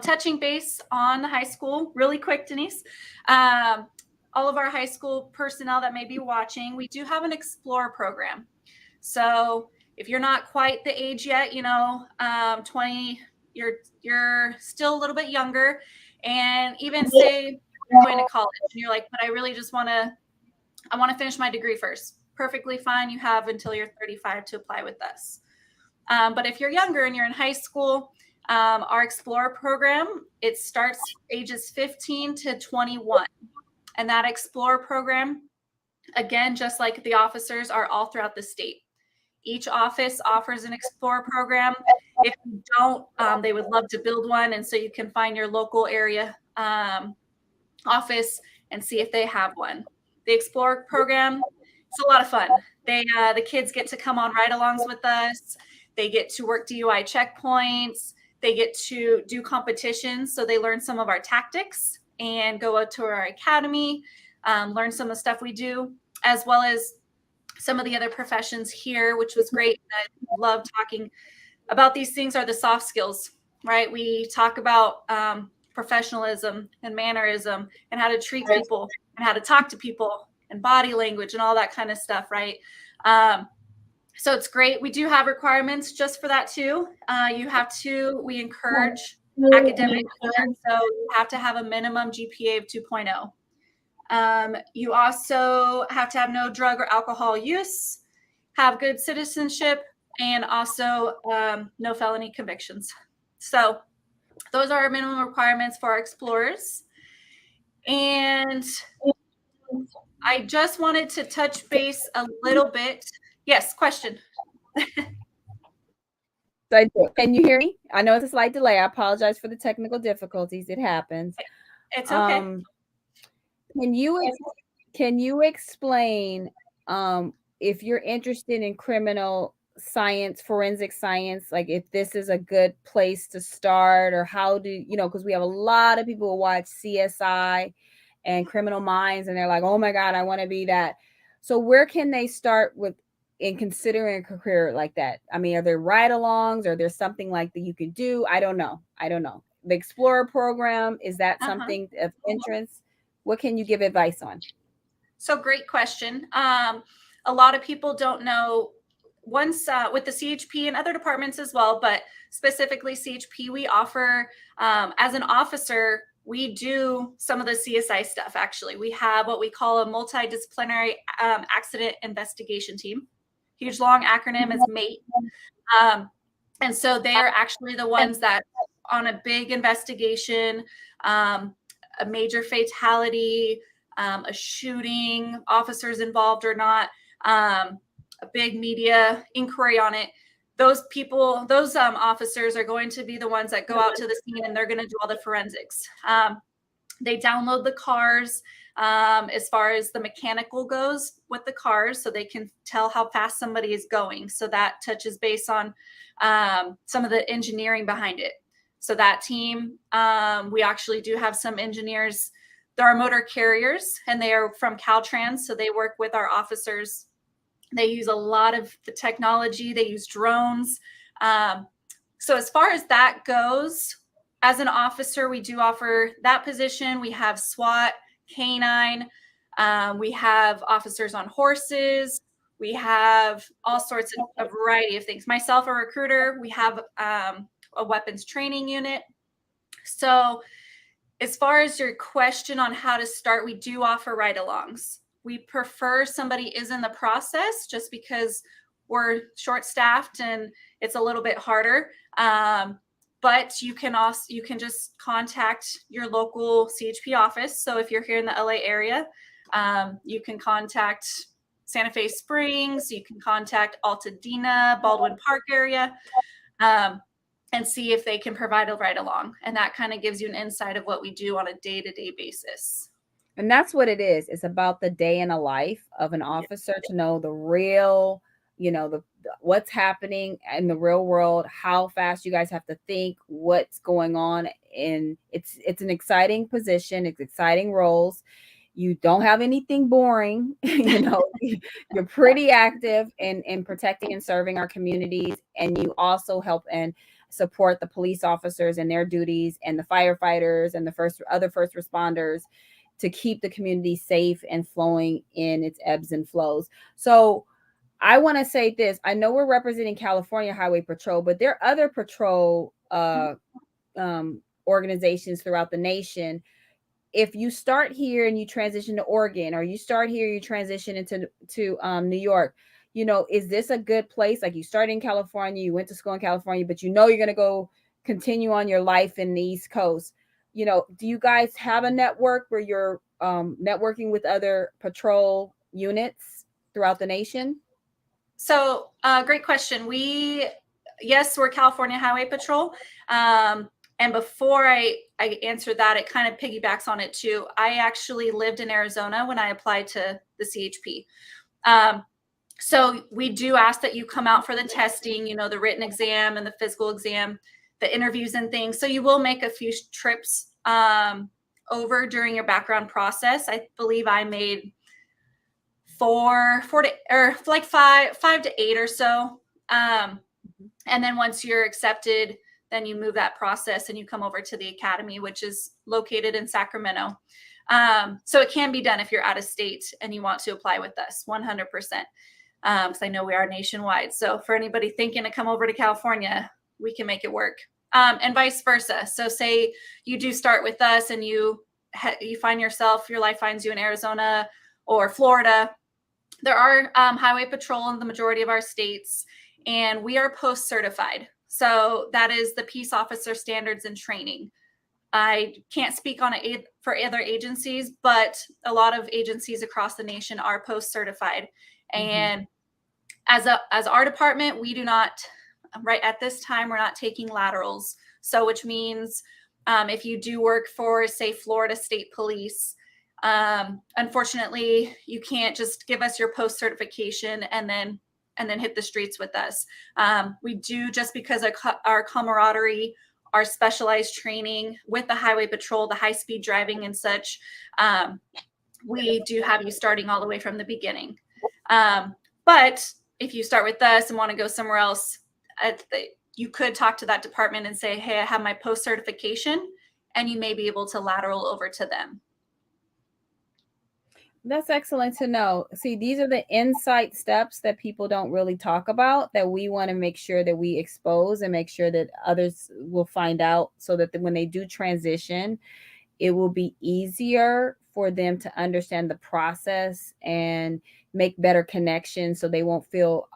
Touching base on the high school, really quick, Denise. All of our high school personnel that may be watching, we do have an Explore program. So if you're not quite the age yet, 20, you're still a little bit younger, and even say you're going to college and you're like, but I really just want to finish my degree first. Perfectly fine. You have until you're 35 to apply with us. But if you're younger and you're in high school, our Explore program, it starts ages 15 to 21. And that Explore program, again, just like the officers, are all throughout the state. Each office offers an Explore program. If you don't, they would love to build one. And so you can find your local area office and see if they have one. The Explore program, it's a lot of fun. The kids get to come on ride-alongs with us. They get to work DUI checkpoints. They get to do competitions. So they learn some of our tactics and go out to our academy, learn some of the stuff we do, as well as some of the other professions here, which was great. I love talking about these things, are the soft skills, right? We talk about professionalism and mannerism and how to treat people and how to talk to people and body language and all that kind of stuff, right? So it's great. We do have requirements just for that too. We encourage academic work, so you have to have a minimum GPA of 2.0. You also have to have no drug or alcohol use, have good citizenship, and also no felony convictions. So those are our minimum requirements for our explorers. And I just wanted to touch base a little bit. Yes, question. Can you hear me? I know it's a slight delay. I apologize for the technical difficulties. It happens. It's okay. Can you explain if you're interested in criminal science, forensic science, like if this is a good place to start, or how do because we have a lot of people who watch CSI and Criminal Minds, and they're like, oh my God, I want to be that. So where can they start in considering a career like that? I mean, are there ride-alongs? Or there's something like that you could do? I don't know. The Explorer program, is that something of interest? What can you give advice on? So great question. A lot of people don't know. Once with the CHP and other departments as well, but specifically CHP, we offer, as an officer, we do some of the CSI stuff. Actually, we have what we call a multidisciplinary accident investigation team. Huge long acronym is MATE. And so they are actually the ones that on a big investigation, a major fatality, a shooting, officers involved or not, a big media inquiry on it. Those officers are going to be the ones that go out to the scene, and they're going to do all the forensics. They download the cars as far as the mechanical goes with the cars, so they can tell how fast somebody is going. So that touches base on some of the engineering behind it. So that team, we actually do have some engineers. There are motor carriers, and they are from Caltrans, so they work with our officers. They use a lot of the technology. They use drones. So as far as that goes, as an officer, we do offer that position. We have SWAT, K9. We have officers on horses. We have all sorts of a variety of things. Myself, a recruiter, we have a weapons training unit. So as far as your question on how to start, we do offer ride-alongs. We prefer somebody is in the process, just because we're short-staffed and it's a little bit harder. But you can just contact your local CHP office. So if you're here in the LA area, you can contact Santa Fe Springs, you can contact Altadena, Baldwin Park area, and see if they can provide a ride-along. And that kind of gives you an insight of what we do on a day-to-day basis. And that's what it is. It's about the day in a life of an officer, to know the real what's happening in the real world, how fast you guys have to think, what's going on. And it's an exciting position. It's exciting roles. You don't have anything boring. You're pretty active in protecting and serving our communities. And you also help and support the police officers and their duties, and the firefighters and the other first responders, to keep the community safe and flowing in its ebbs and flows. So I want to say this. I know we're representing California Highway Patrol, but there are other patrol organizations throughout the nation. If you start here and you transition to Oregon, or you start here, you transition into New York, is this a good place? Like, you started in California, you went to school in California, but you're going to go continue on your life in the East Coast. Do you guys have a network where you're networking with other patrol units throughout the nation? So great question. Yes, we're California Highway Patrol. And before I answer that, it kind of piggybacks on it too. I actually lived in Arizona when I applied to the CHP. So we do ask that you come out for the testing, the written exam and the physical exam, the interviews and things. So you will make a few trips over during your background process. I believe I made 5 to 8 or so. And then once you're accepted, then you move that process and you come over to the academy, which is located in Sacramento. So it can be done if you're out of state and you want to apply with us, 100%. Because I know we are nationwide. So for anybody thinking to come over to California, we can make it work. And vice versa. So say you do start with us and you find yourself, your life finds you in Arizona or Florida. There are highway patrol in the majority of our states, and we are post-certified. So that is the Peace Officer Standards and Training. I can't speak on it for other agencies, but a lot of agencies across the nation are post-certified. And as our department, we do not, right at this time, we're not taking laterals. So which means if you do work for, say, Florida State Police, unfortunately, you can't just give us your post certification and then hit the streets with us. We do, just because our camaraderie, our specialized training with the highway patrol, the high-speed driving and such, we do have you starting all the way from the beginning. But if you start with us and want to go somewhere else, you could talk to that department and say, hey, I have my post certification, and you may be able to lateral over to them. That's excellent to know. See, these are the insight steps that people don't really talk about, that we want to make sure that we expose and make sure that others will find out, so that when they do transition, it will be easier for them to understand the process and make better connections, so they won't feel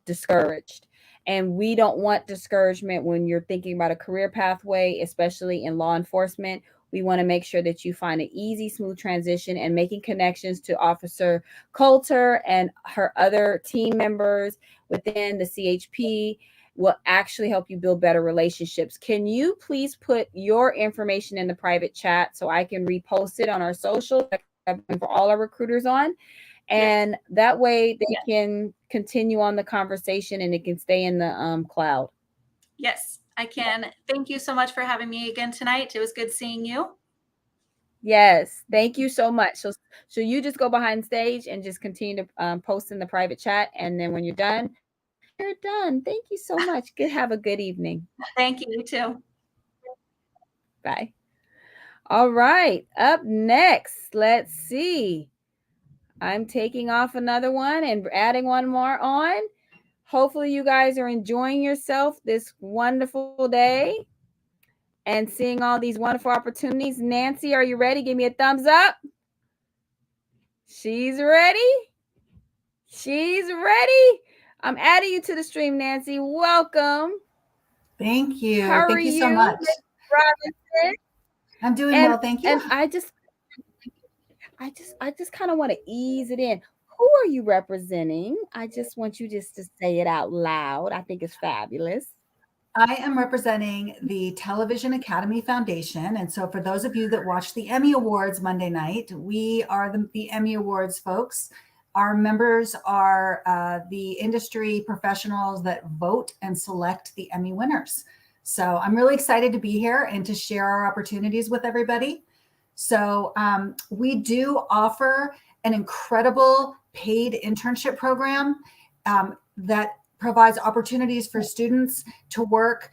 discouraged. And we don't want discouragement when you're thinking about a career pathway, especially in law enforcement. We want to make sure that you find an easy, smooth transition, and making connections to Officer Coulter and her other team members within the CHP will actually help you build better relationships. Can you please put your information in the private chat so I can repost it on our social for all our recruiters on? And that way they can continue on the conversation and it can stay in the cloud. Yes, I can. Thank you so much for having me again tonight. It was good seeing you. Yes, thank you so much. So you just go behind stage and just continue to post in the private chat. And then when you're done, you're done. Thank you so much. Have a good evening. Thank you. You too. Bye. All right. Up next, let's see. I'm taking off another one and adding one more on. Hopefully you guys are enjoying yourself this wonderful day and seeing all these wonderful opportunities. Nancy, are you ready? Give me a thumbs up. She's ready. She's ready. I'm adding you to the stream, Nancy. Welcome. Thank you. How Thank are you so much. Robinson? I'm doing well, thank you. And I just kind of want to ease it in. Who are you representing? I just want you just to say it out loud. I think it's fabulous. I am representing the Television Academy Foundation. And so for those of you that watched the Emmy Awards Monday night, we are the Emmy Awards folks. Our members are the industry professionals that vote and select the Emmy winners. So I'm really excited to be here and to share our opportunities with everybody. So we do offer an incredible paid internship program that provides opportunities for students to work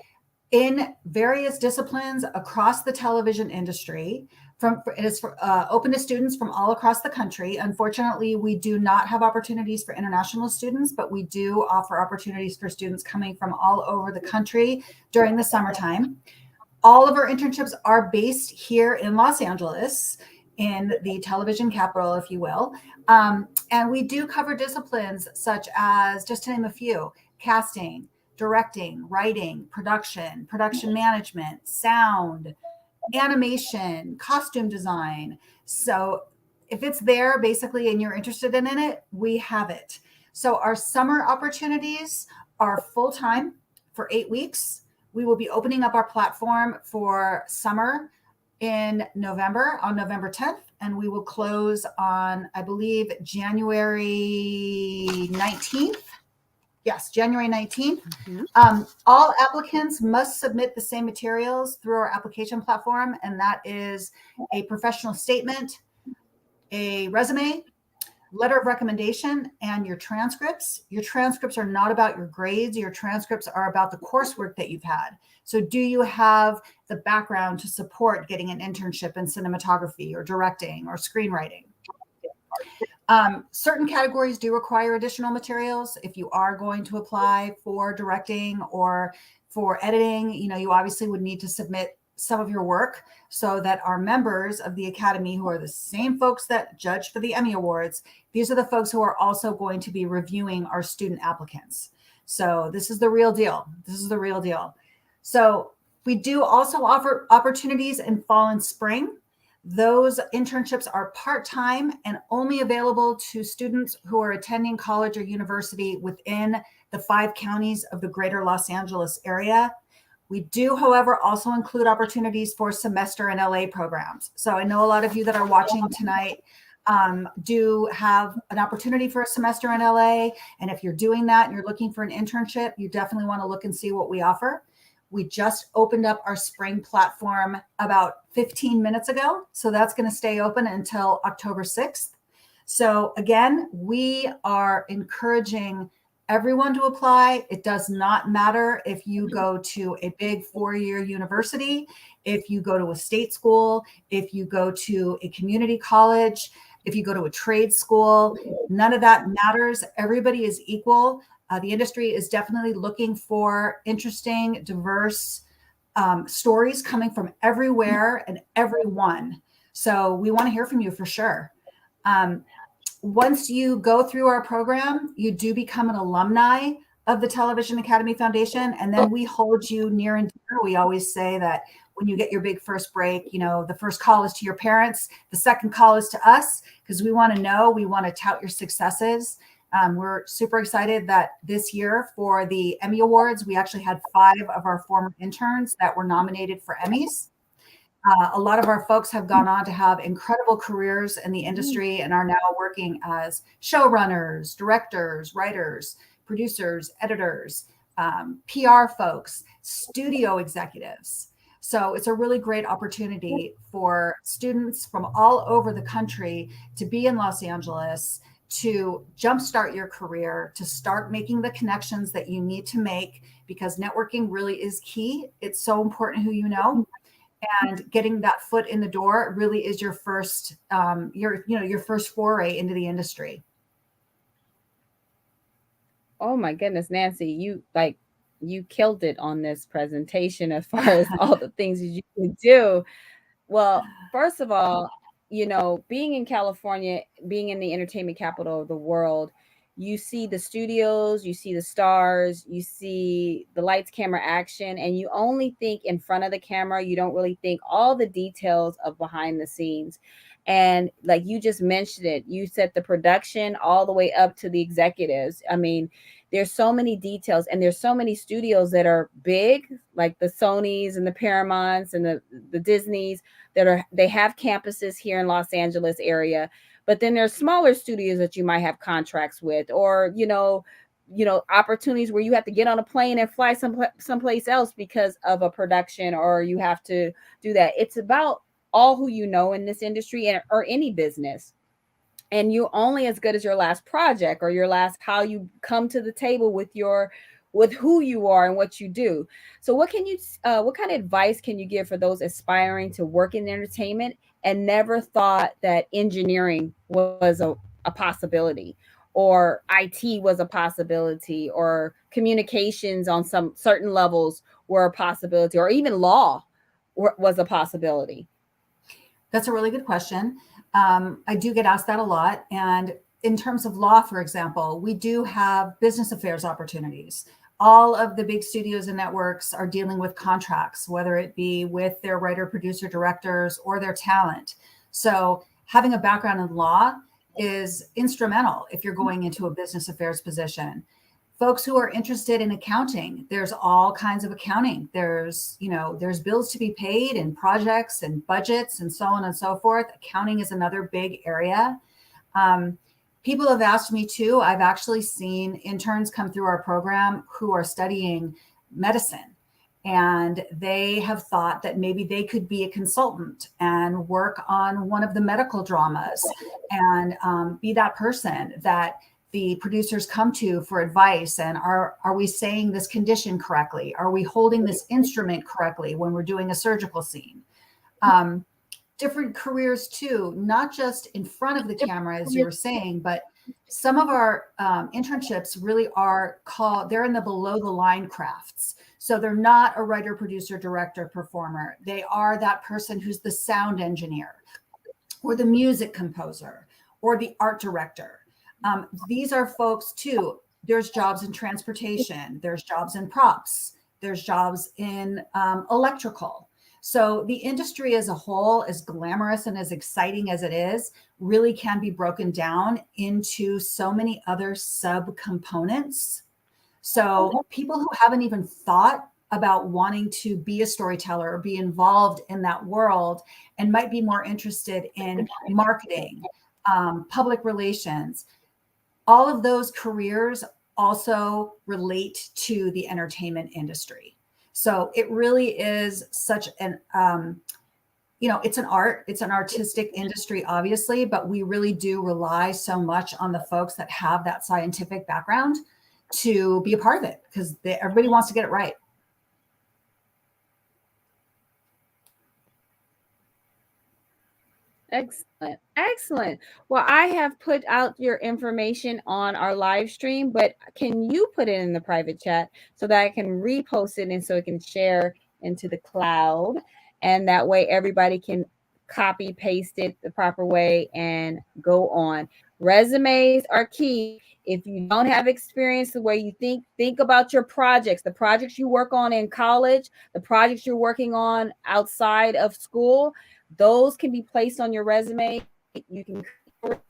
in various disciplines across the television industry. It is open to students from all across the country. Unfortunately, we do not have opportunities for international students, but we do offer opportunities for students coming from all over the country during the summertime. All of our internships are based here in Los Angeles, in the television capital, if you will. And we do cover disciplines such as, just to name a few, casting, directing, writing, production management, sound, animation, costume design. So if it's there basically and you're interested in it, we have it. So our summer opportunities are full-time for 8 weeks. We will be opening up our platform for summer in November, on November 10th, and we will close on, I believe, January 19th. Yes, January 19th. Mm-hmm. All applicants must submit the same materials through our application platform, and that is a professional statement, a resume, letter of recommendation, and your transcripts. Your transcripts are not about your grades. Your transcripts are about the coursework that you've had. So do you have the background to support getting an internship in cinematography or directing or screenwriting? Certain categories do require additional materials. If you are going to apply for directing or for editing, you obviously would need to submit some of your work so that our members of the Academy, who are the same folks that judge for the Emmy Awards, these are the folks who are also going to be reviewing our student applicants. So this is the real deal. This is the real deal. So we do also offer opportunities in fall and spring. Those internships are part-time and only available to students who are attending college or university within the 5 counties of the greater Los Angeles area. We do, however, also include opportunities for semester and LA programs. So I know a lot of you that are watching tonight do have an opportunity for a semester in LA. And if you're doing that and you're looking for an internship, you definitely want to look and see what we offer. We just opened up our spring platform about 15 minutes ago. So that's going to stay open until October 6th. So again, we are encouraging everyone to apply. It does not matter if you go to a big 4-year university, if you go to a state school, if you go to a community college, if you go to a trade school, none of that matters. Everybody is equal. The industry is definitely looking for interesting, diverse stories coming from everywhere and everyone. So we want to hear from you for sure. Once you go through our program, you do become an alumni of the Television Academy Foundation, and then we hold you near and dear. We always say that when you get your big first break, the first call is to your parents, the second call is to us, because we want to know, we want to tout your successes. We're super excited that this year for the Emmy Awards, we actually had 5 of our former interns that were nominated for Emmys. A lot of our folks have gone on to have incredible careers in the industry and are now working as showrunners, directors, writers, producers, editors, PR folks, studio executives. So it's a really great opportunity for students from all over the country to be in Los Angeles, to jumpstart your career, to start making the connections that you need to make, because networking really is key. It's so important who you know, and getting that foot in the door really is your first, your first foray into the industry. Oh my goodness, Nancy, you killed it on this presentation as far as all the things that you can do. Well, first of all, being in California, being in the entertainment capital of the world, you see the studios, you see the stars, you see the lights, camera, action, and you only think in front of the camera. You don't really think all the details of behind the scenes. And like you just mentioned it, you said the production all the way up to the executives. I mean, there's so many details, and there's so many studios that are big, like the Sonys and the Paramounts and the Disneys, they have campuses here in Los Angeles area, But then there's smaller studios that you might have contracts with, or opportunities where you have to get on a plane and fly someplace else because of a production, or you have to do that. It's about all who you know in this industry or any business. And you're only as good as your last project, or your last, how you come to the table with who you are and what you do. So what kind of advice can you give for those aspiring to work in entertainment and never thought that engineering was a possibility, or IT was a possibility, or communications on some certain levels were a possibility, or even law was a possibility? That's a really good question. I do get asked that a lot. And in terms of law, for example, we do have business affairs opportunities. All of the big studios and networks are dealing with contracts, whether it be with their writer, producer, directors, or their talent. So having a background in law is instrumental if you're going into a business affairs position. Folks who are interested in accounting, there's all kinds of accounting. There's bills to be paid, and projects and budgets and so on and so forth. Accounting is another big area. People have asked me too. I've actually seen interns come through our program who are studying medicine, and they have thought that maybe they could be a consultant and work on one of the medical dramas and be that person that the producers come to for advice. And are we saying this condition correctly? Are we holding this instrument correctly when we're doing a surgical scene? Different careers too, not just in front of the camera, as you were saying, but some of our internships really they're in the below the line crafts. So they're not a writer, producer, director, performer. They are that person who's the sound engineer, or the music composer, or the art director. These are folks too. There's jobs in transportation. There's jobs in props. There's jobs in electrical. So the industry as a whole, as glamorous and as exciting as it is, really can be broken down into so many other subcomponents. So people who haven't even thought about wanting to be a storyteller or be involved in that world, and might be more interested in marketing, public relations, all of those careers also relate to the entertainment industry. So it really is such an, it's an art, it's an artistic industry, obviously, but we really do rely so much on the folks that have that scientific background to be a part of it, because everybody wants to get it right. Excellent. Excellent. Well, I have put out your information on our live stream, but can you put it in the private chat so that I can repost it and so it can share into the cloud? And that way everybody can copy, paste it the proper way and go on. Resumes are key. If you don't have experience the way you think about your projects, the projects you work on in college, the projects you're working on outside of school, those can be placed on your resume. You can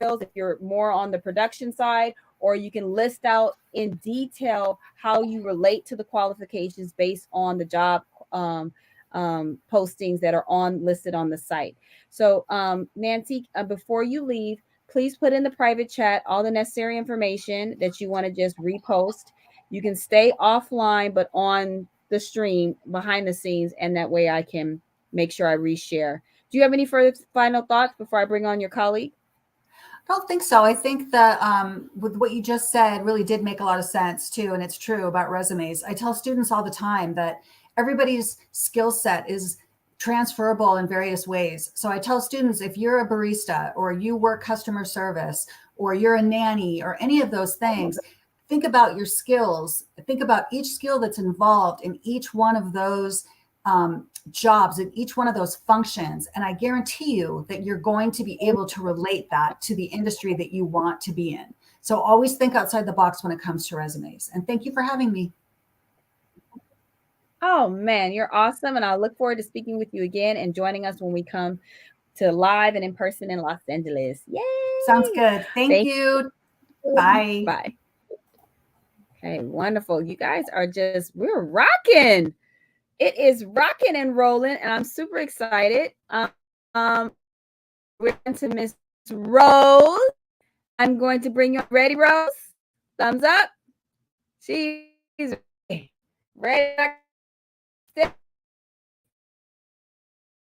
if you're more on the production side, or you can list out in detail how you relate to the qualifications based on the job postings that are listed on the site. So Nancy, before you leave, please put in the private chat all the necessary information that you want to just repost. You can stay offline, but on the stream behind the scenes, and that way I can make sure I reshare. Do you have any further final thoughts before I bring on your colleague? I don't think so. I think that with what you just said really did make a lot of sense too. And it's true about resumes. I tell students all the time that everybody's skill set is transferable in various ways. So I tell students, if you're a barista, or you work customer service, or you're a nanny, or any of those things, think about your skills. Think about each skill that's involved in each one of those jobs, in each one of those functions. And I guarantee you that you're going to be able to relate that to the industry that you want to be in. So always think outside the box when it comes to resumes. And thank you for having me. Oh man, you're awesome. And I look forward to speaking with you again and joining us when we come to live and in person in Los Angeles. Yay! Sounds good. Thank you. Bye. Bye. Okay, wonderful. You guys are we're rocking. It is rocking and rolling, and I'm super excited. We're going to Miss Rose. I'm going to bring you ready, Rose. Thumbs up. She's ready.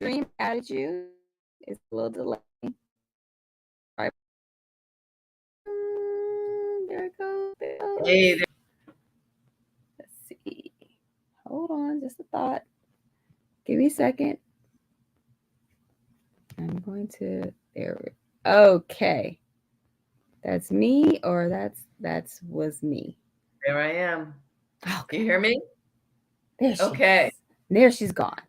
Stream added you. It's a little delay. All right. There it goes. There it goes. Hey there. Let's see. Hold on, just a thought. Give me a second. I'm going to there. Okay. That's me, or that's was me. There I am. Okay. You hear me? There she Okay. is. There she's gone.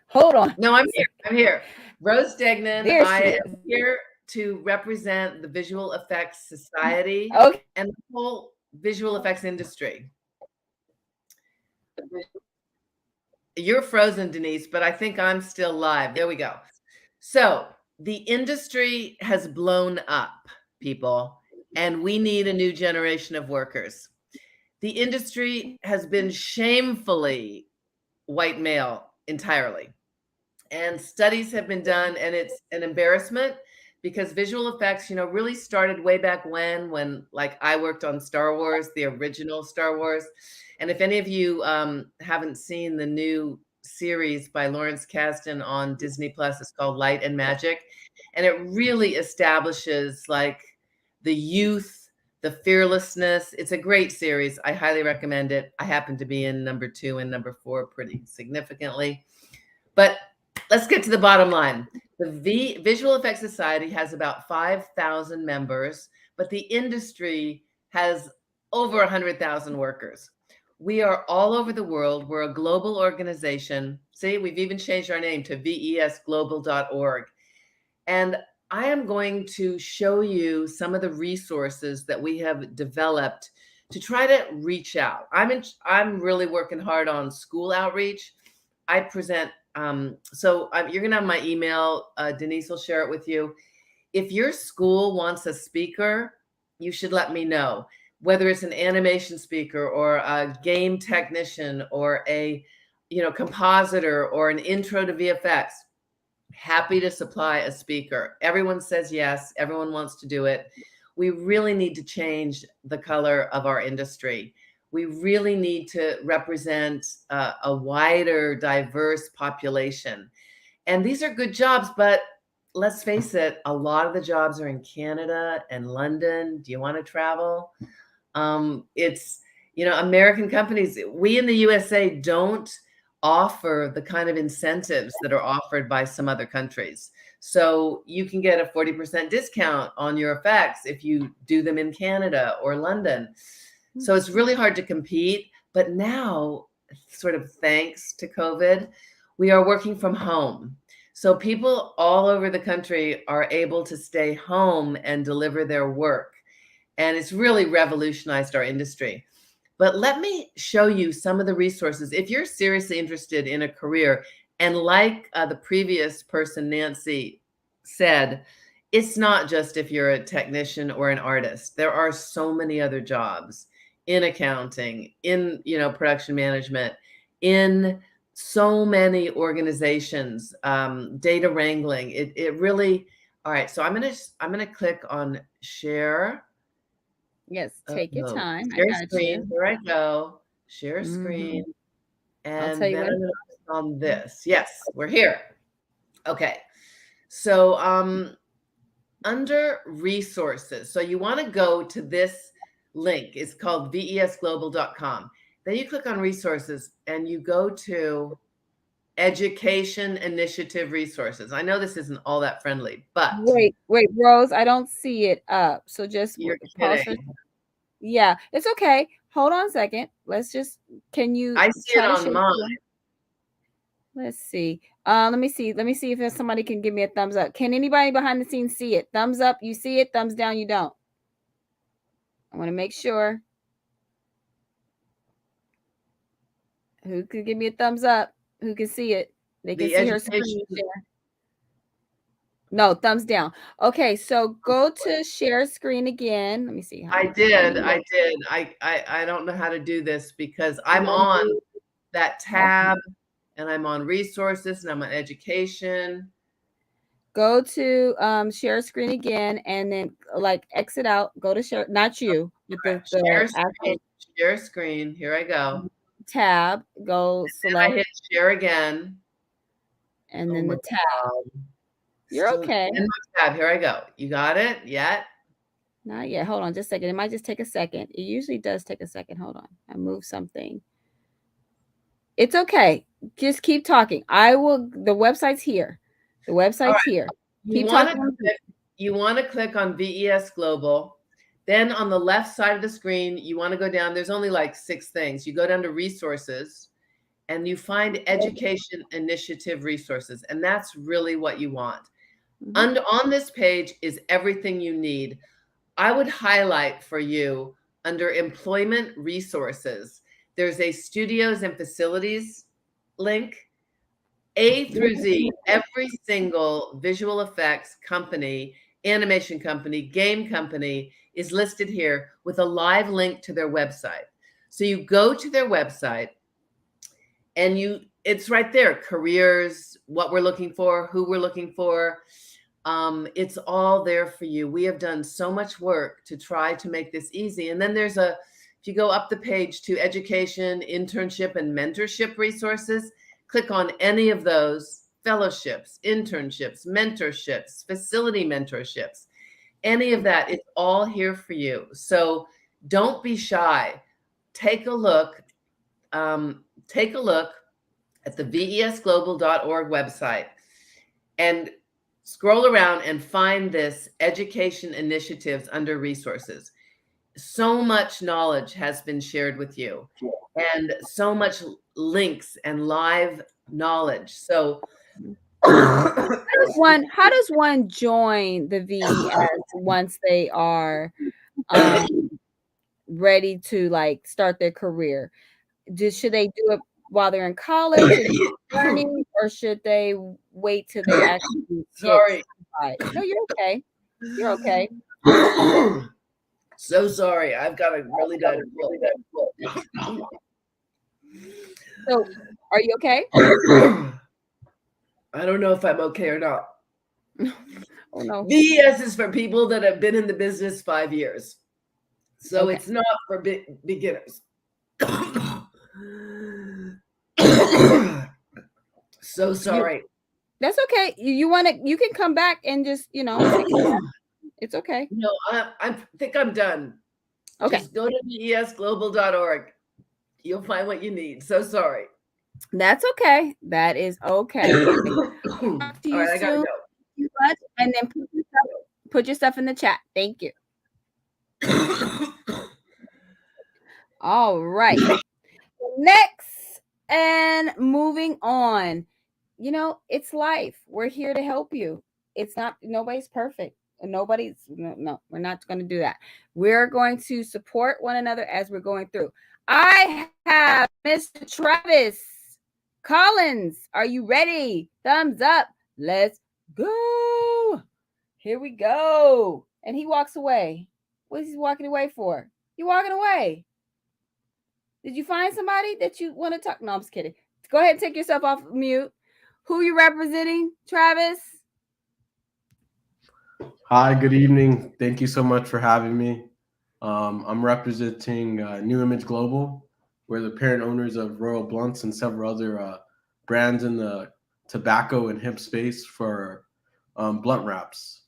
Hold on. No, I'm here. I'm here. Rose Degnan. There she I is. am here to represent the Visual Effects Society Okay. and the whole visual effects industry. You're frozen, Denise, but I think I'm still live. There we go. So the industry has blown up, people, and we need a new generation of workers. The industry has been shamefully white male entirely. And studies have been done, and it's an embarrassment because visual effects, really started way back when like I worked on Star Wars, the original Star Wars. And if any of you haven't seen the new series by Lawrence Kasdan on Disney Plus, it's called Light and Magic. And it really establishes like the youth, the fearlessness. It's a great series. I highly recommend it. I happen to be in number 2 and number 4 pretty significantly. But let's get to the bottom line. The Visual Effects Society has about 5,000 members, but the industry has over 100,000 workers. We are all over the world. We're a global organization. See, we've even changed our name to vesglobal.org. And I am going to show you some of the resources that we have developed to try to reach out. I'm really working hard on school outreach. I present, you're gonna have my email. Denise will share it with you. If your school wants a speaker, you should let me know. Whether it's an animation speaker or a game technician or a compositor or an intro to VFX, happy to supply a speaker. Everyone says yes. Everyone wants to do it. We really need to change the color of our industry. We really need to represent a wider, diverse population. And these are good jobs, but let's face it, a lot of the jobs are in Canada and London. Do you want to travel? It's, American companies, we in the USA don't offer the kind of incentives that are offered by some other countries. So you can get a 40% discount on your effects if you do them in Canada or London. So it's really hard to compete. But now, sort of thanks to COVID, we are working from home. So people all over the country are able to stay home and deliver their work. And it's really revolutionized our industry. But let me show you some of the resources. If you're seriously interested in a career, and like the previous person, Nancy, said, it's not just if you're a technician or an artist. There are so many other jobs in accounting, in production management, in so many organizations, data wrangling. It really, all right. So I'm gonna click on share. Yes, take your time. Share I got screen. you. Here I go. Share screen. And tell you then what. on this. Yes, we're here. Okay. So under resources, so you want to go to this link. It's called vesglobal.com. Then you click on resources and you go to education initiative resources. I know this isn't all that friendly, but Wait, Rose, I don't see it up. So just you're pause kidding. Yeah, it's okay. Hold on a second. Can you I see it on mine. Let's see. Let me see if there's somebody can give me a thumbs up. Can anybody behind the scenes see it? Thumbs up, you see it. Thumbs down, you don't. I want to make sure. Who could give me a thumbs up? Who can see it? They can see her screen share. No, thumbs down. Okay, so go to share screen again. Let me see. I did. I don't know how to do this because I'm on that tab and I'm on resources and I'm on education. go to share screen again, and then like exit out. Go to share, not you, but share screen. Here I go. Tab. Go select. I hit share again. And then the tab. God. You're okay. In my tab. Here I go. You got it yet? Not yet. Hold on just a second. It might just take a second. It usually does take a second. Hold on. I moved something. It's okay. Just keep talking. The website's here. The website's here. Keep talking. You want to click on VES Global. Then on the left side of the screen, you want to go down. There's only like 6 things. You go down to resources and you find education initiative resources. And that's really what you want. Mm-hmm. On this page is everything you need. I would highlight for you under employment resources, there's a studios and facilities link. A through Z, every single visual effects company, animation company, game company is listed here with a live link to their website. So you go to their website and it's right there, careers, what we're looking for, who we're looking for. It's all there for you. We have done so much work to try to make this easy. And then if you go up the page to education, internship, and mentorship resources, click on any of those: fellowships, internships, mentorships, facility mentorships, any of that. It's all here for you. So don't be shy. Take a look at the vesglobal.org website and scroll around and find this education initiatives under resources. So much knowledge has been shared with you and so much links and live knowledge. So how does one join the VES once they are ready to like start their career? Should they do it while they're in college and learning, or should they wait till they actually sorry get? No, you're okay. You're okay. So sorry. I've got a really bad So, are you okay? I don't know if I'm okay or not. Oh no. VES is for people that have been in the business 5 years. So okay. It's not for beginners. So sorry. That's okay. You can come back and just, it's okay. No, I think I'm done. Okay. Just go to vesglobal.org. You'll find what you need. So sorry. That's okay. That is okay. All right, I gotta go. And then put yourself in the chat. Thank you. All right. Next, and moving on. It's life. We're here to help you. Nobody's perfect. No, we're not going to do that. We're going to support one another as we're going through. I have Mr. Travis Collins. Are you ready? Thumbs up. Let's go. Here we go. And he walks away. What is he walking away for? You walking away? Did you find somebody that you want to talk? No, I'm just kidding. Go ahead and take yourself off mute. Who are you representing, Travis? Hi, good evening. Thank you so much for having me. I'm representing New Image Global. We're the parent owners of Royal Blunts and several other brands in the tobacco and hemp space for blunt wraps.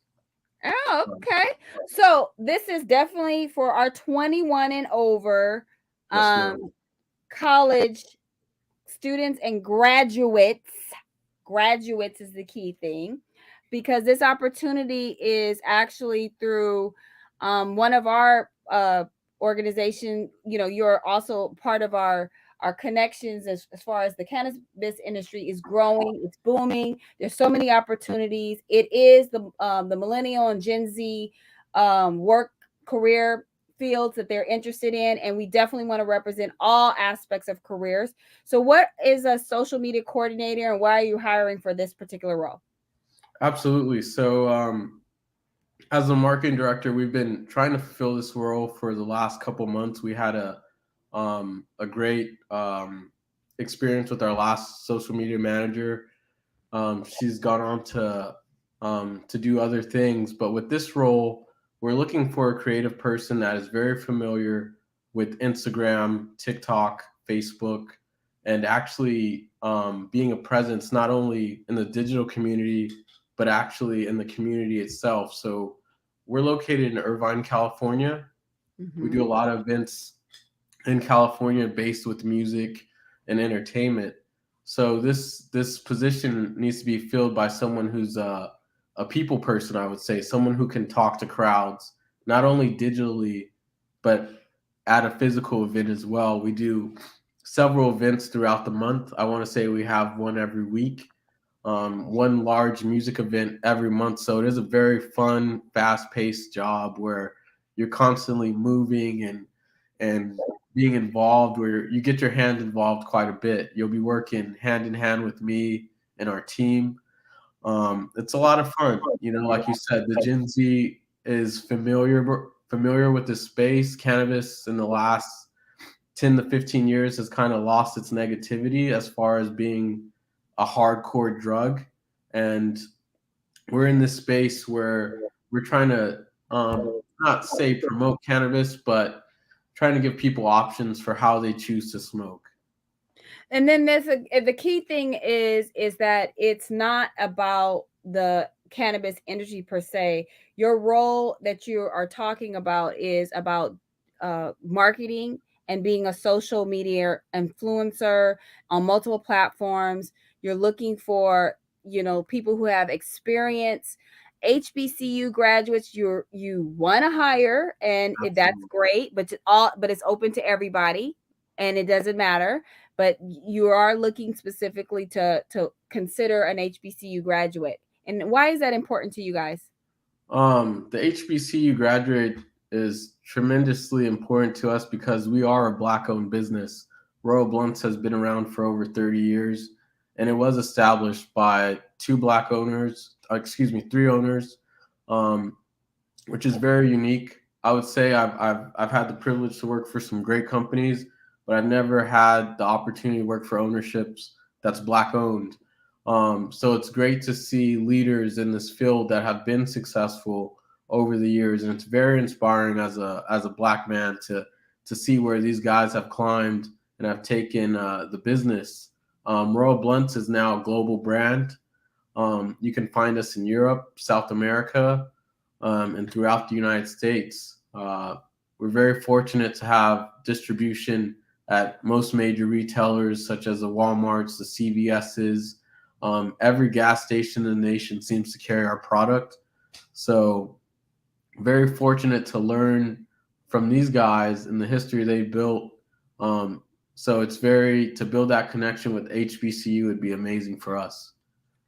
Oh, okay. So this is definitely for our 21 and over college students and graduates. Graduates is the key thing, because this opportunity is actually through one of our organization. You're also part of our connections as far as the cannabis industry is growing. It's booming. There's so many opportunities. It is the millennial and Gen Z work career fields that they're interested in, and we definitely want to represent all aspects of careers. So what is a social media coordinator, and why are you hiring for this particular role? Absolutely. So as a marketing director, we've been trying to fulfill this role for the last couple months. We had a great experience with our last social media manager. She's gone on to to do other things. But with this role, we're looking for a creative person that is very familiar with Instagram, TikTok, Facebook, and actually being a presence not only in the digital community, but actually in the community itself. So we're located in Irvine, California. We do a lot of events in California based with music and entertainment. So this position needs to be filled by someone who's a people person, I would say, someone who can talk to crowds, not only digitally, but at a physical event as well. We do several events throughout the month. I want to say we have one every week, one large music event every month. So it is a very fun, fast-paced job where you're constantly moving and being involved, where you get your hand involved quite a bit. You'll be working hand in hand with me and our team. It's a lot of fun. You know, like you said, the Gen Z is familiar with the space. Cannabis in the last 10 to 15 years has kind of lost its negativity as far as being a hardcore drug. And we're in this space where we're trying to not say promote cannabis, but trying to give people options for how they choose to smoke. And then the key thing is that it's not about the cannabis industry per se. Your role that you are talking about is about marketing and being a social media influencer on multiple platforms. You're looking for, people who have experience. HBCU graduates you want to hire, and that's great, but it's open to everybody, and it doesn't matter. But you are looking specifically to consider an HBCU graduate. And why is that important to you guys? The HBCU graduate is tremendously important to us because we are a Black-owned business. Royal Blunts has been around for over 30 years, and it was established by three owners, which is very unique. I would say I've had the privilege to work for some great companies, but I've never had the opportunity to work for ownerships that's Black-owned. So it's great to see leaders in this field that have been successful over the years, and it's very inspiring as a Black man to see where these guys have climbed and have taken the business. Royal Blunts is now a global brand. You can find us in Europe, South America, and throughout the United States. We're very fortunate to have distribution at most major retailers such as the Walmarts, the CVS's. Every gas station in the nation seems to carry our product. So very fortunate to learn from these guys and the history they built. So to build that connection with HBCU would be amazing for us.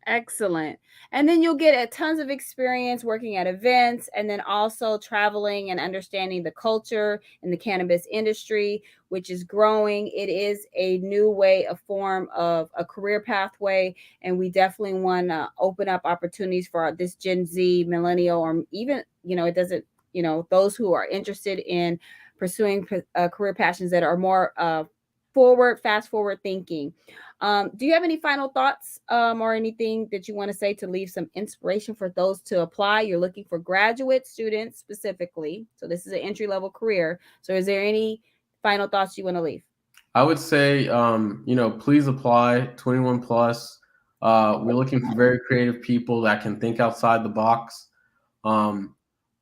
Excellent. And then you'll get tons of experience working at events, and then also traveling and understanding the culture in the cannabis industry, which is growing. It is a new form of a career pathway, and we definitely want to open up opportunities for this Gen Z, millennial, or even, those who are interested in pursuing career passions that are more fast forward thinking. Do you have any final thoughts or anything that you want to say to leave some inspiration for those to apply? You're looking for graduate students specifically. So this is an entry-level career. So is there any final thoughts you want to leave? I would say, please apply, 21 plus. We're looking for very creative people that can think outside the box.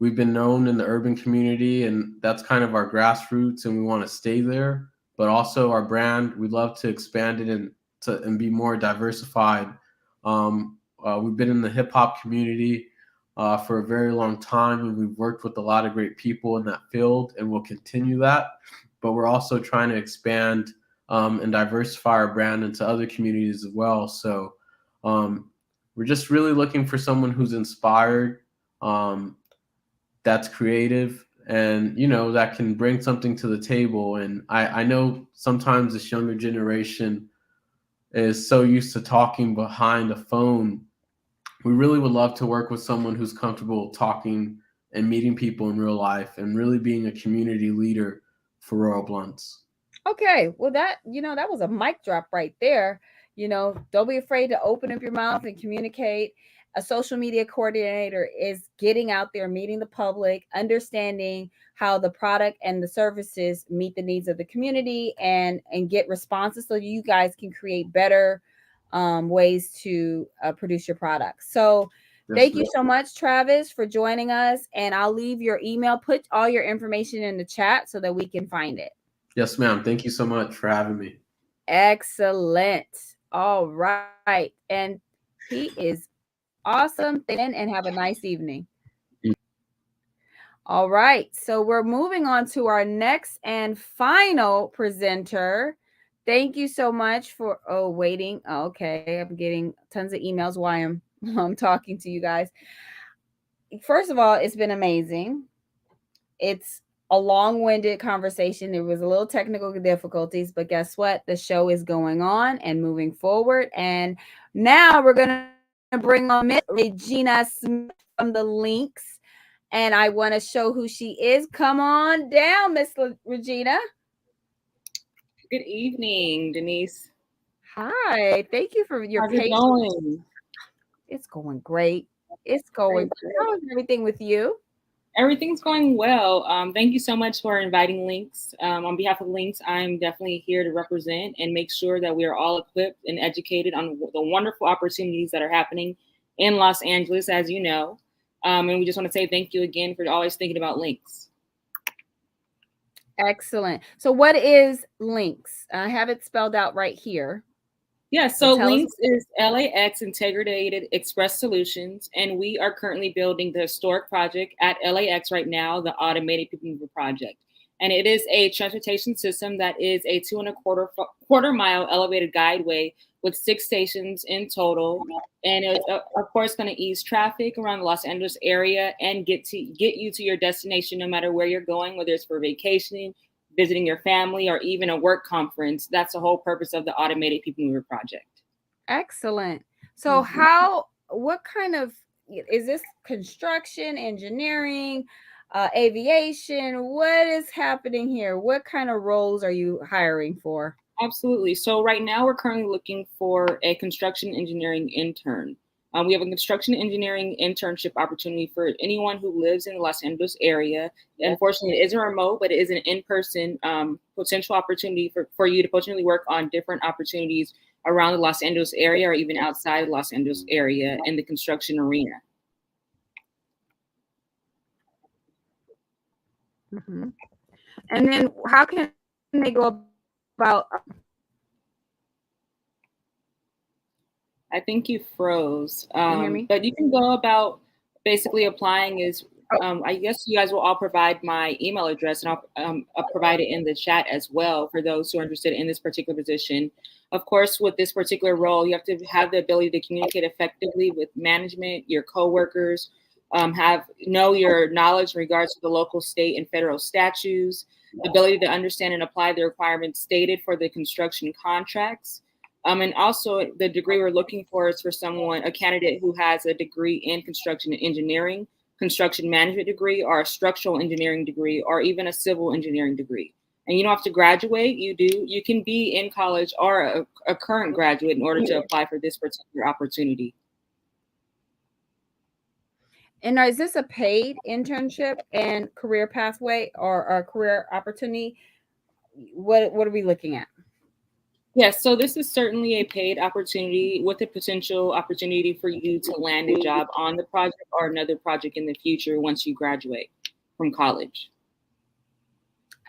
We've been known in the urban community, and that's kind of our grassroots, and we want to stay there. But also our brand, we'd love to expand it and be more diversified. We've been in the hip hop community for a very long time, and we've worked with a lot of great people in that field, and we'll continue that. But we're also trying to expand and diversify our brand into other communities as well. So we're just really looking for someone who's inspired, that's creative, and that can bring something to the table. And I know sometimes this younger generation is so used to talking behind a phone. We really would love to work with someone who's comfortable talking and meeting people in real life and really being a community leader for Royal Blunts. Okay, well that was a mic drop right there. Don't be afraid to open up your mouth and communicate. A social media coordinator is getting out there, meeting the public, understanding how the product and the services meet the needs of the community, and get responses so you guys can create better ways to produce your products. So thank you so much, Travis, for joining us. And I'll leave your email. Put all your information in the chat so that we can find it. Yes, ma'am. Thank you so much for having me. Excellent. All right. And he is awesome. And have a nice evening. All right. So we're moving on to our next and final presenter. Thank you so much for waiting. Okay. I'm getting tons of emails while I'm talking to you guys. First of all, it's been amazing. It's a long-winded conversation. There was a little technical difficulties, but guess what? The show is going on and moving forward. And now we're going to bring on Miss Regina Smith from the Links. And I want to show who she is. Come on down, Miss Regina. Good evening, Denise. Hi. Thank you for your patience. How's it going? It's going great. It's going great. How is everything with you? Everything's going well. Thank you so much for inviting Links. On behalf of Links, I'm definitely here to represent and make sure that we are all equipped and educated on the wonderful opportunities that are happening in Los Angeles, as you know. And we just want to say thank you again for always thinking about Links. Excellent. So what is Links? I have it spelled out right here. Yeah, so Links is LAX Integrated Express Solutions, and we are currently building the historic project at LAX right now, the Automated People Mover Project. And it is a transportation system that is a 2.25 mile elevated guideway with 6 stations in total. And it's, of course, going to ease traffic around the Los Angeles area and get you to your destination no matter where you're going, whether it's for vacationing, visiting your family, or even a work conference. That's the whole purpose of the Automated People Mover Project. Excellent. So what kind of, is this construction, engineering, aviation? What is happening here? What kind of roles are you hiring for? Absolutely. So right now we're currently looking for a construction engineering intern. We have a construction engineering internship opportunity for anyone who lives in the Los Angeles area. Unfortunately, it isn't remote, but it is an in-person potential opportunity for you to potentially work on different opportunities around the Los Angeles area or even outside the Los Angeles area in the construction arena. Mm-hmm. And then how can they go about... I think you froze. Can you hear me? But you can go about basically applying is, I guess you guys will all provide my email address, and I'll provide it in the chat as well for those who are interested in this particular position. Of course, with this particular role, you have to have the ability to communicate effectively with management, your coworkers, know your knowledge in regards to the local, state, and federal statutes, ability to understand and apply the requirements stated for the construction contracts. And also the degree we're looking for is for a candidate who has a degree in construction engineering, construction management degree, or a structural engineering degree, or even a civil engineering degree. And you don't have to graduate. You can be in college or a current graduate in order to apply for this particular opportunity. And is this a paid internship and career pathway or a career opportunity? What are we looking at? Yes, so this is certainly a paid opportunity with a potential opportunity for you to land a job on the project or another project in the future once you graduate from college.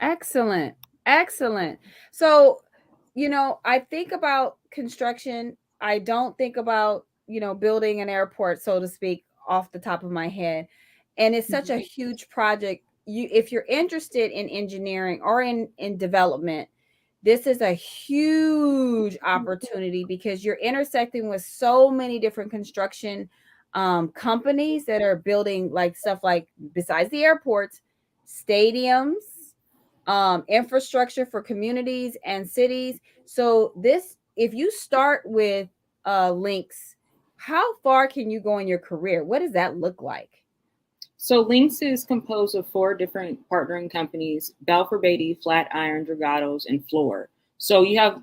Excellent. Excellent. So, I think about construction. I don't think about, building an airport, so to speak, off the top of my head. And it's such a huge project. If you're interested in engineering or in development, this is a huge opportunity because you're intersecting with so many different construction companies that are building stuff like, besides the airports, stadiums, infrastructure for communities and cities. So if you start with Links, how far can you go in your career? What does that look like? So Links is composed of 4 different partnering companies: Balfour Beatty, Flatiron, Dragados, and Fluor. So you have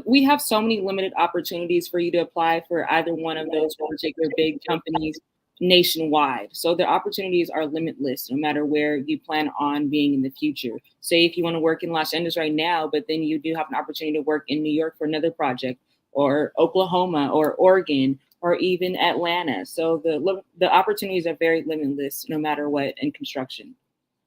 we have so many limited opportunities for you to apply for either one of those particular big companies nationwide. So the opportunities are limitless no matter where you plan on being in the future. Say if you want to work in Los Angeles right now, but then you do have an opportunity to work in New York for another project, or Oklahoma or Oregon or even Atlanta. So the opportunities are very limitless no matter what in construction.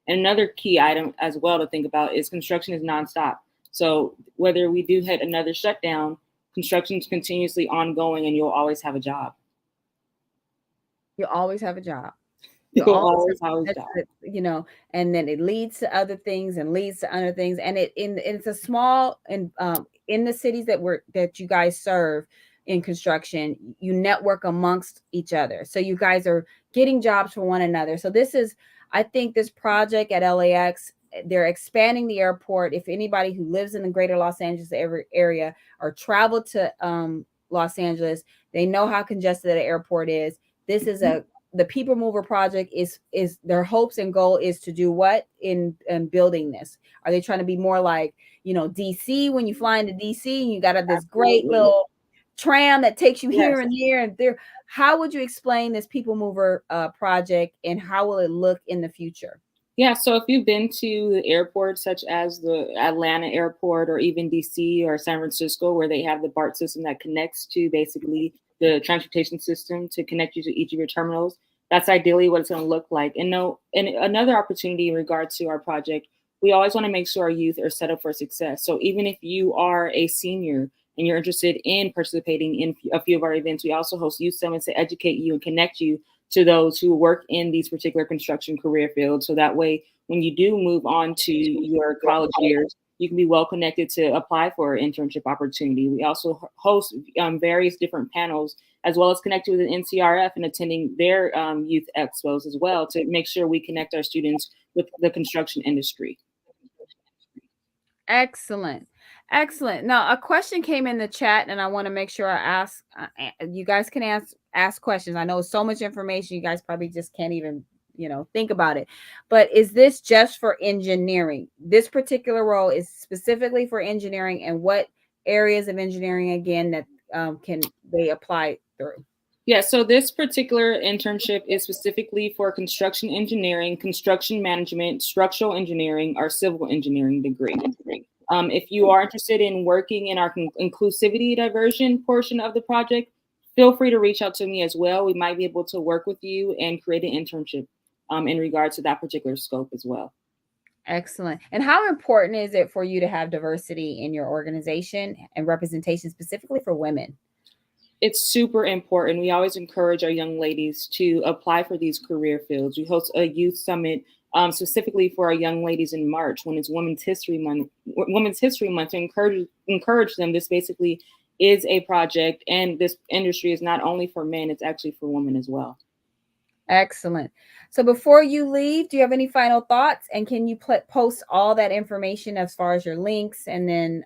And another key item as well to think about is construction is nonstop. So whether we do hit another shutdown, construction is continuously ongoing and you'll always have a job. You always have a job. You'll always have a job. You know, and then it leads to other things and leads to other things. And it's a small, and in the cities that you guys serve in construction, you network amongst each other. So you guys are getting jobs for one another. So I think this project at LAX, they're expanding the airport. If anybody who lives in the greater Los Angeles area or travel to Los Angeles, they know how congested the airport is. This is the People Mover project is their hopes and goal is to do what in building this? Are they trying to be more like, DC, when you fly into DC and you got this great little tram that takes you here and there and there? How would you explain this People Mover project, and how will it look in the future? Yeah, so if you've been to the airports such as the Atlanta airport or even DC or San Francisco, where they have the BART system that connects to basically the transportation system to connect you to each of your terminals, that's ideally what it's going to look like. And another opportunity in regard to our project, we always want to make sure our youth are set up for success. So even if you are a senior and you're interested in participating in a few of our events, we also host youth summits to educate you and connect you to those who work in these particular construction career fields. So that way, when you do move on to your college years, you can be well connected to apply for an internship opportunity. We also host various different panels, as well as connect with the NCRF and attending their youth expos as well, to make sure we connect our students with the construction industry. Excellent. Now, a question came in the chat, and I want to make sure I ask. You guys can ask questions. I know so much information, you guys probably just can't even think about it. But is this just for engineering? This particular role is specifically for engineering, and what areas of engineering again that can they apply through? Yeah, so this particular internship is specifically for construction engineering, construction management, structural engineering, or civil engineering degree. If you are interested in working in our inclusivity diversion portion of the project, feel free to reach out to me as well. We might be able to work with you and create an internship in regards to that particular scope as well. Excellent. And how important is it for you to have diversity in your organization and representation specifically for women? It's super important. We always encourage our young ladies to apply for these career fields. We host a youth summit specifically for our young ladies in March, when it's Women's History Month. To encourage them. This basically is a project, and this industry is not only for men; it's actually for women as well. Excellent. So before you leave, do you have any final thoughts? And can you post all that information as far as your links, and then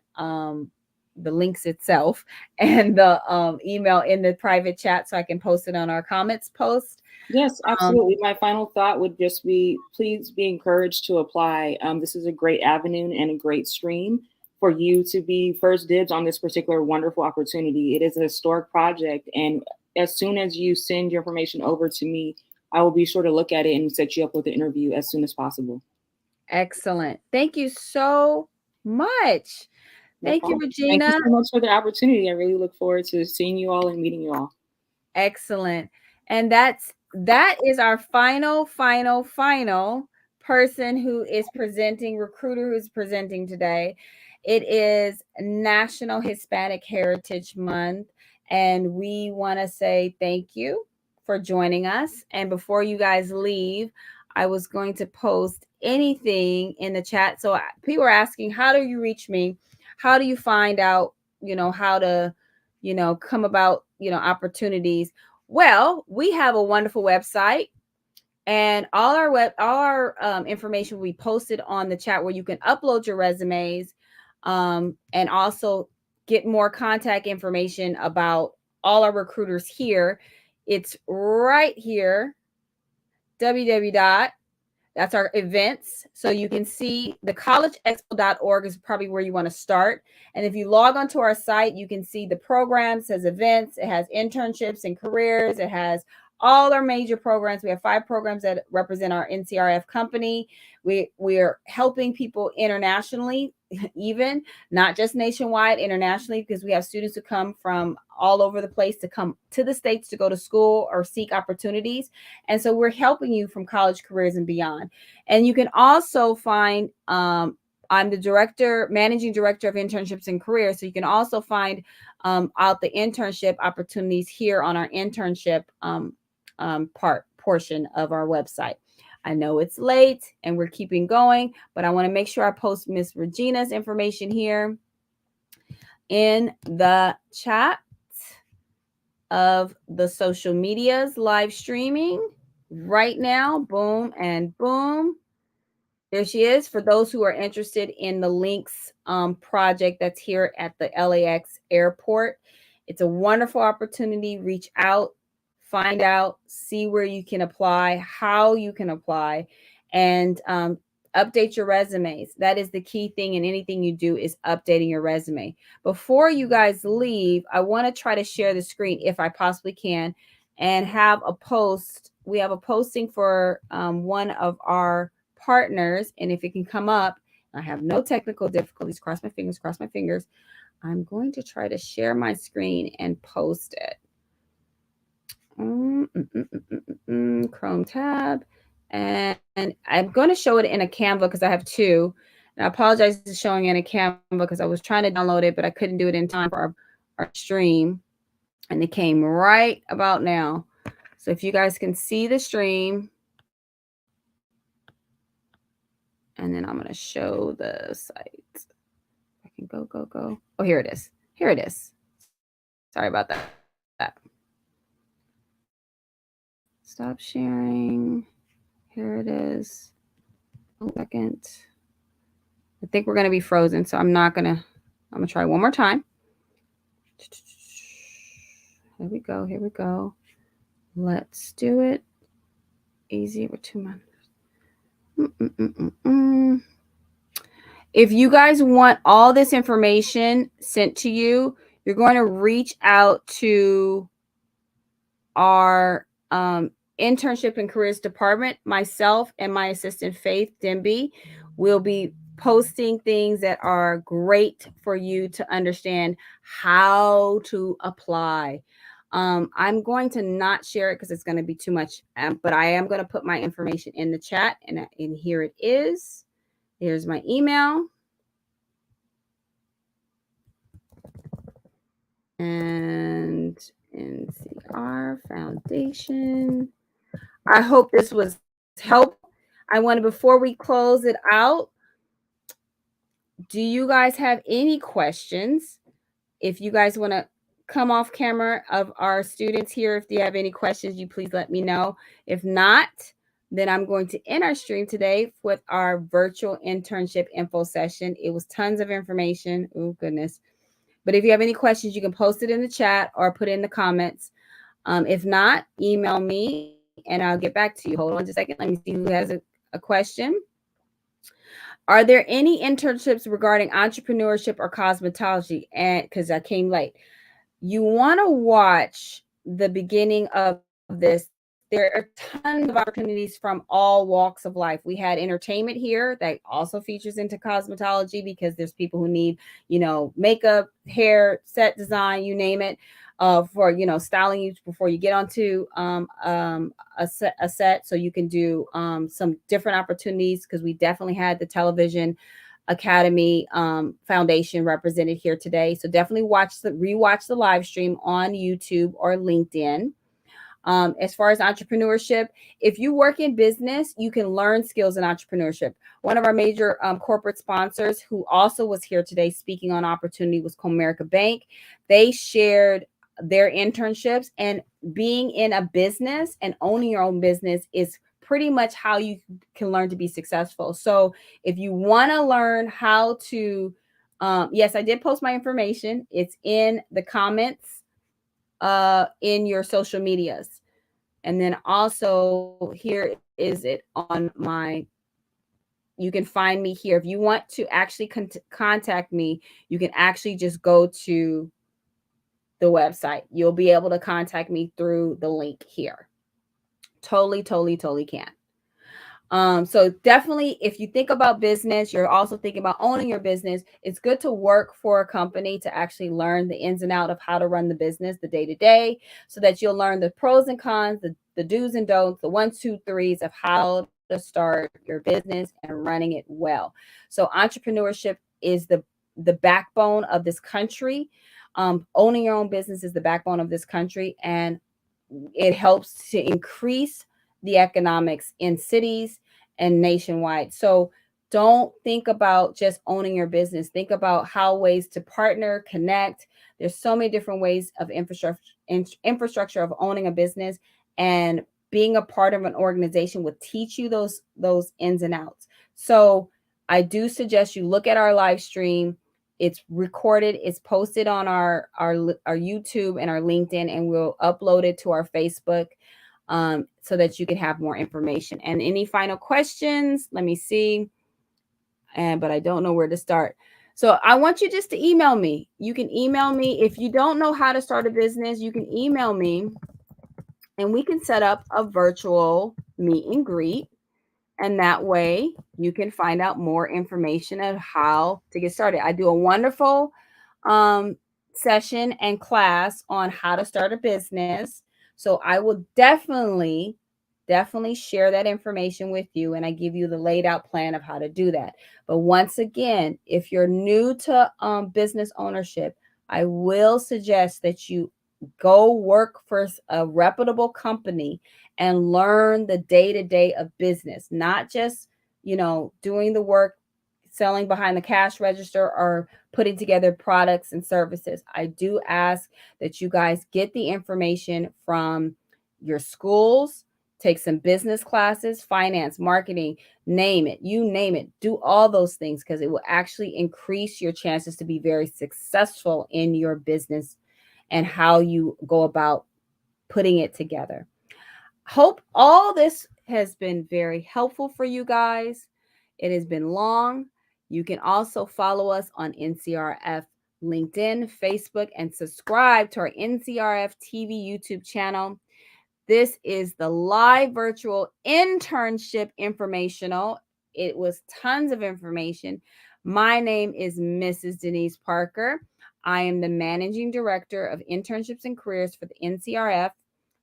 the links itself and the email in the private chat, so I can post it on our comments post? Yes, absolutely. My final thought would just be, please be encouraged to apply. This is a great avenue and a great stream for you to be first dibs on this particular wonderful opportunity. It is a historic project, and as soon as you send your information over to me, I will be sure to look at it and set you up with an interview as soon as possible. Excellent. Thank you so much. Thank you, Regina. Thank you so much for the opportunity. I really look forward to seeing you all and meeting you all. Excellent. And that is our final person who is presenting, recruiter who's presenting today. It is National Hispanic Heritage Month, and we want to say thank you for joining us. And before you guys leave, I was going to post anything in the chat. So people are asking, how do you reach me? How do you find out, how to, come about, opportunities? Well, we have a wonderful website, and all our information we posted on the chat, where you can upload your resumes, and also get more contact information about all our recruiters here. It's right here, That's our events. So you can see the collegeexpo.org is probably where you want to start. And if you log onto our site, you can see the programs, it says events, it has internships and careers, it has all our major programs. We have 5 programs that represent our NCRF company. We're helping people internationally, even not just nationwide, internationally, because we have students who come from all over the place to come to the States to go to school or seek opportunities. And so we're helping you from college careers and beyond. And you can also find, I'm the managing director of internships and careers. So you can also find out the internship opportunities here on our internship portion of our website. I know it's late and we're keeping going, but I want to make sure I post Miss Regina's information here in the chat of the social medias live streaming right now. Boom and boom. There she is. For those who are interested in the links project that's here at the LAX airport, it's a wonderful opportunity. Reach out, find out, see where you can apply, how you can apply, and update your resumes. That is the key thing in anything you do, is updating your resume. Before you guys leave, I want to try to share the screen if I possibly can and have a post. We have a posting for one of our partners, and if it can come up, I have no technical difficulties, cross my fingers. I'm going to try to share my screen and post it. Chrome tab, and I'm going to show it in a Canva because I have 2. And I apologize for showing it in a Canva because I was trying to download it, but I couldn't do it in time for our stream, and it came right about now. So if you guys can see the stream, and then I'm going to show the site. I can go. Oh, here it is. Sorry about that. Stop sharing. Here it is. 1 second. I think we're going to be frozen, so I'm going to try one more time. Here we go. Let's do it. Easy with 2 months. If you guys want all this information sent to you, you're going to reach out to our internship and careers department. Myself and my assistant Faith Demby will be posting things that are great for you to understand how to apply. I'm going to not share it because it's going to be too much, but I am going to put my information in the chat, and here it is. Here's my email. And NCR Foundation. I hope this was helpful. Before we close it out, do you guys have any questions? If you guys want to come off camera of our students here, if you have any questions, you please let me know. If not, then I'm going to end our stream today with our virtual internship info session. It was tons of information. Oh, goodness. But if you have any questions, you can post it in the chat or put it in the comments. If not, email me and I'll get back to you. Hold on just a second. Let me see who has a question. Are there any internships regarding entrepreneurship or cosmetology? And because I came late, you want to watch the beginning of this. There are tons of opportunities from all walks of life. We had entertainment here that also features into cosmetology because there's people who need, makeup, hair, set design, you name it, for, styling you before you get onto a set. So you can do some different opportunities because we definitely had the Television Academy Foundation represented here today. So definitely rewatch the live stream on YouTube or LinkedIn. As far as entrepreneurship, if you work in business, you can learn skills in entrepreneurship. One of our major corporate sponsors who also was here today speaking on opportunity was Comerica Bank. They shared their internships, and being in a business and owning your own business is pretty much how you can learn to be successful. So if you want to learn how to, yes, I did post my information. It's in the comments in your social medias. And then also here is it on my, you can find me here. If you want to actually contact me, you can actually just go to the website. You'll be able to contact me through the link here. Totally can. So definitely, if you think about business, you're also thinking about owning your business. It's good to work for a company to actually learn the ins and outs of how to run the business, the day to day, so that you'll learn the pros and cons, the do's and don'ts, the 1, 2, 3s of how to start your business and running it well. So entrepreneurship is the backbone of this country. Owning your own business is the backbone of this country, and it helps to increase the economics in cities and nationwide. So don't think about just owning your business. Think about how ways to partner, connect. There's so many different ways of infrastructure of owning a business, and being a part of an organization will teach you those ins and outs. So I do suggest you look at our live stream. It's recorded, it's posted on our YouTube and our LinkedIn, and we'll upload it to our Facebook, so that you can have more information. And any final questions? Let me see. But I don't know where to start. So I want you just to email me. You can email me. If you don't know how to start a business, you can email me and we can set up a virtual meet and greet. And that way you can find out more information on how to get started. I do a wonderful session and class on how to start a business. So I will definitely share that information with you, and I give you the laid out plan of how to do that. But once again, if you're new to business ownership, I will suggest that you go work for a reputable company and learn the day-to-day of business, not just, doing the work, selling behind the cash register or putting together products and services. I do ask that you guys get the information from your schools, take some business classes, finance, marketing, name it, you name it. Do all those things, because it will actually increase your chances to be very successful in your business and how you go about putting it together. Hope all this has been very helpful for you guys. It has been long. You can also follow us on NCRF, LinkedIn, Facebook, and subscribe to our NCRF TV YouTube channel. This is the live virtual internship informational. It was tons of information. My name is Mrs. Denise Parker. I am the Managing Director of Internships and Careers for the NCRF,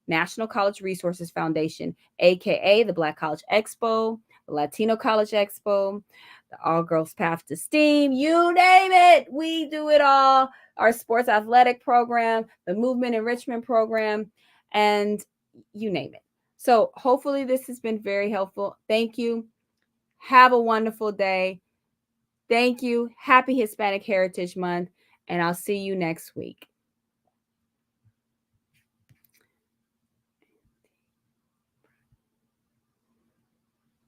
National College Resources Foundation, aka the Black College Expo, the Latino College Expo, the All Girls Path to STEAM, you name it, we do it all. Our sports athletic program, the movement enrichment program, and you name it. So hopefully this has been very helpful. Thank you. Have a wonderful day. Thank you. Happy Hispanic Heritage Month, and I'll see you next week.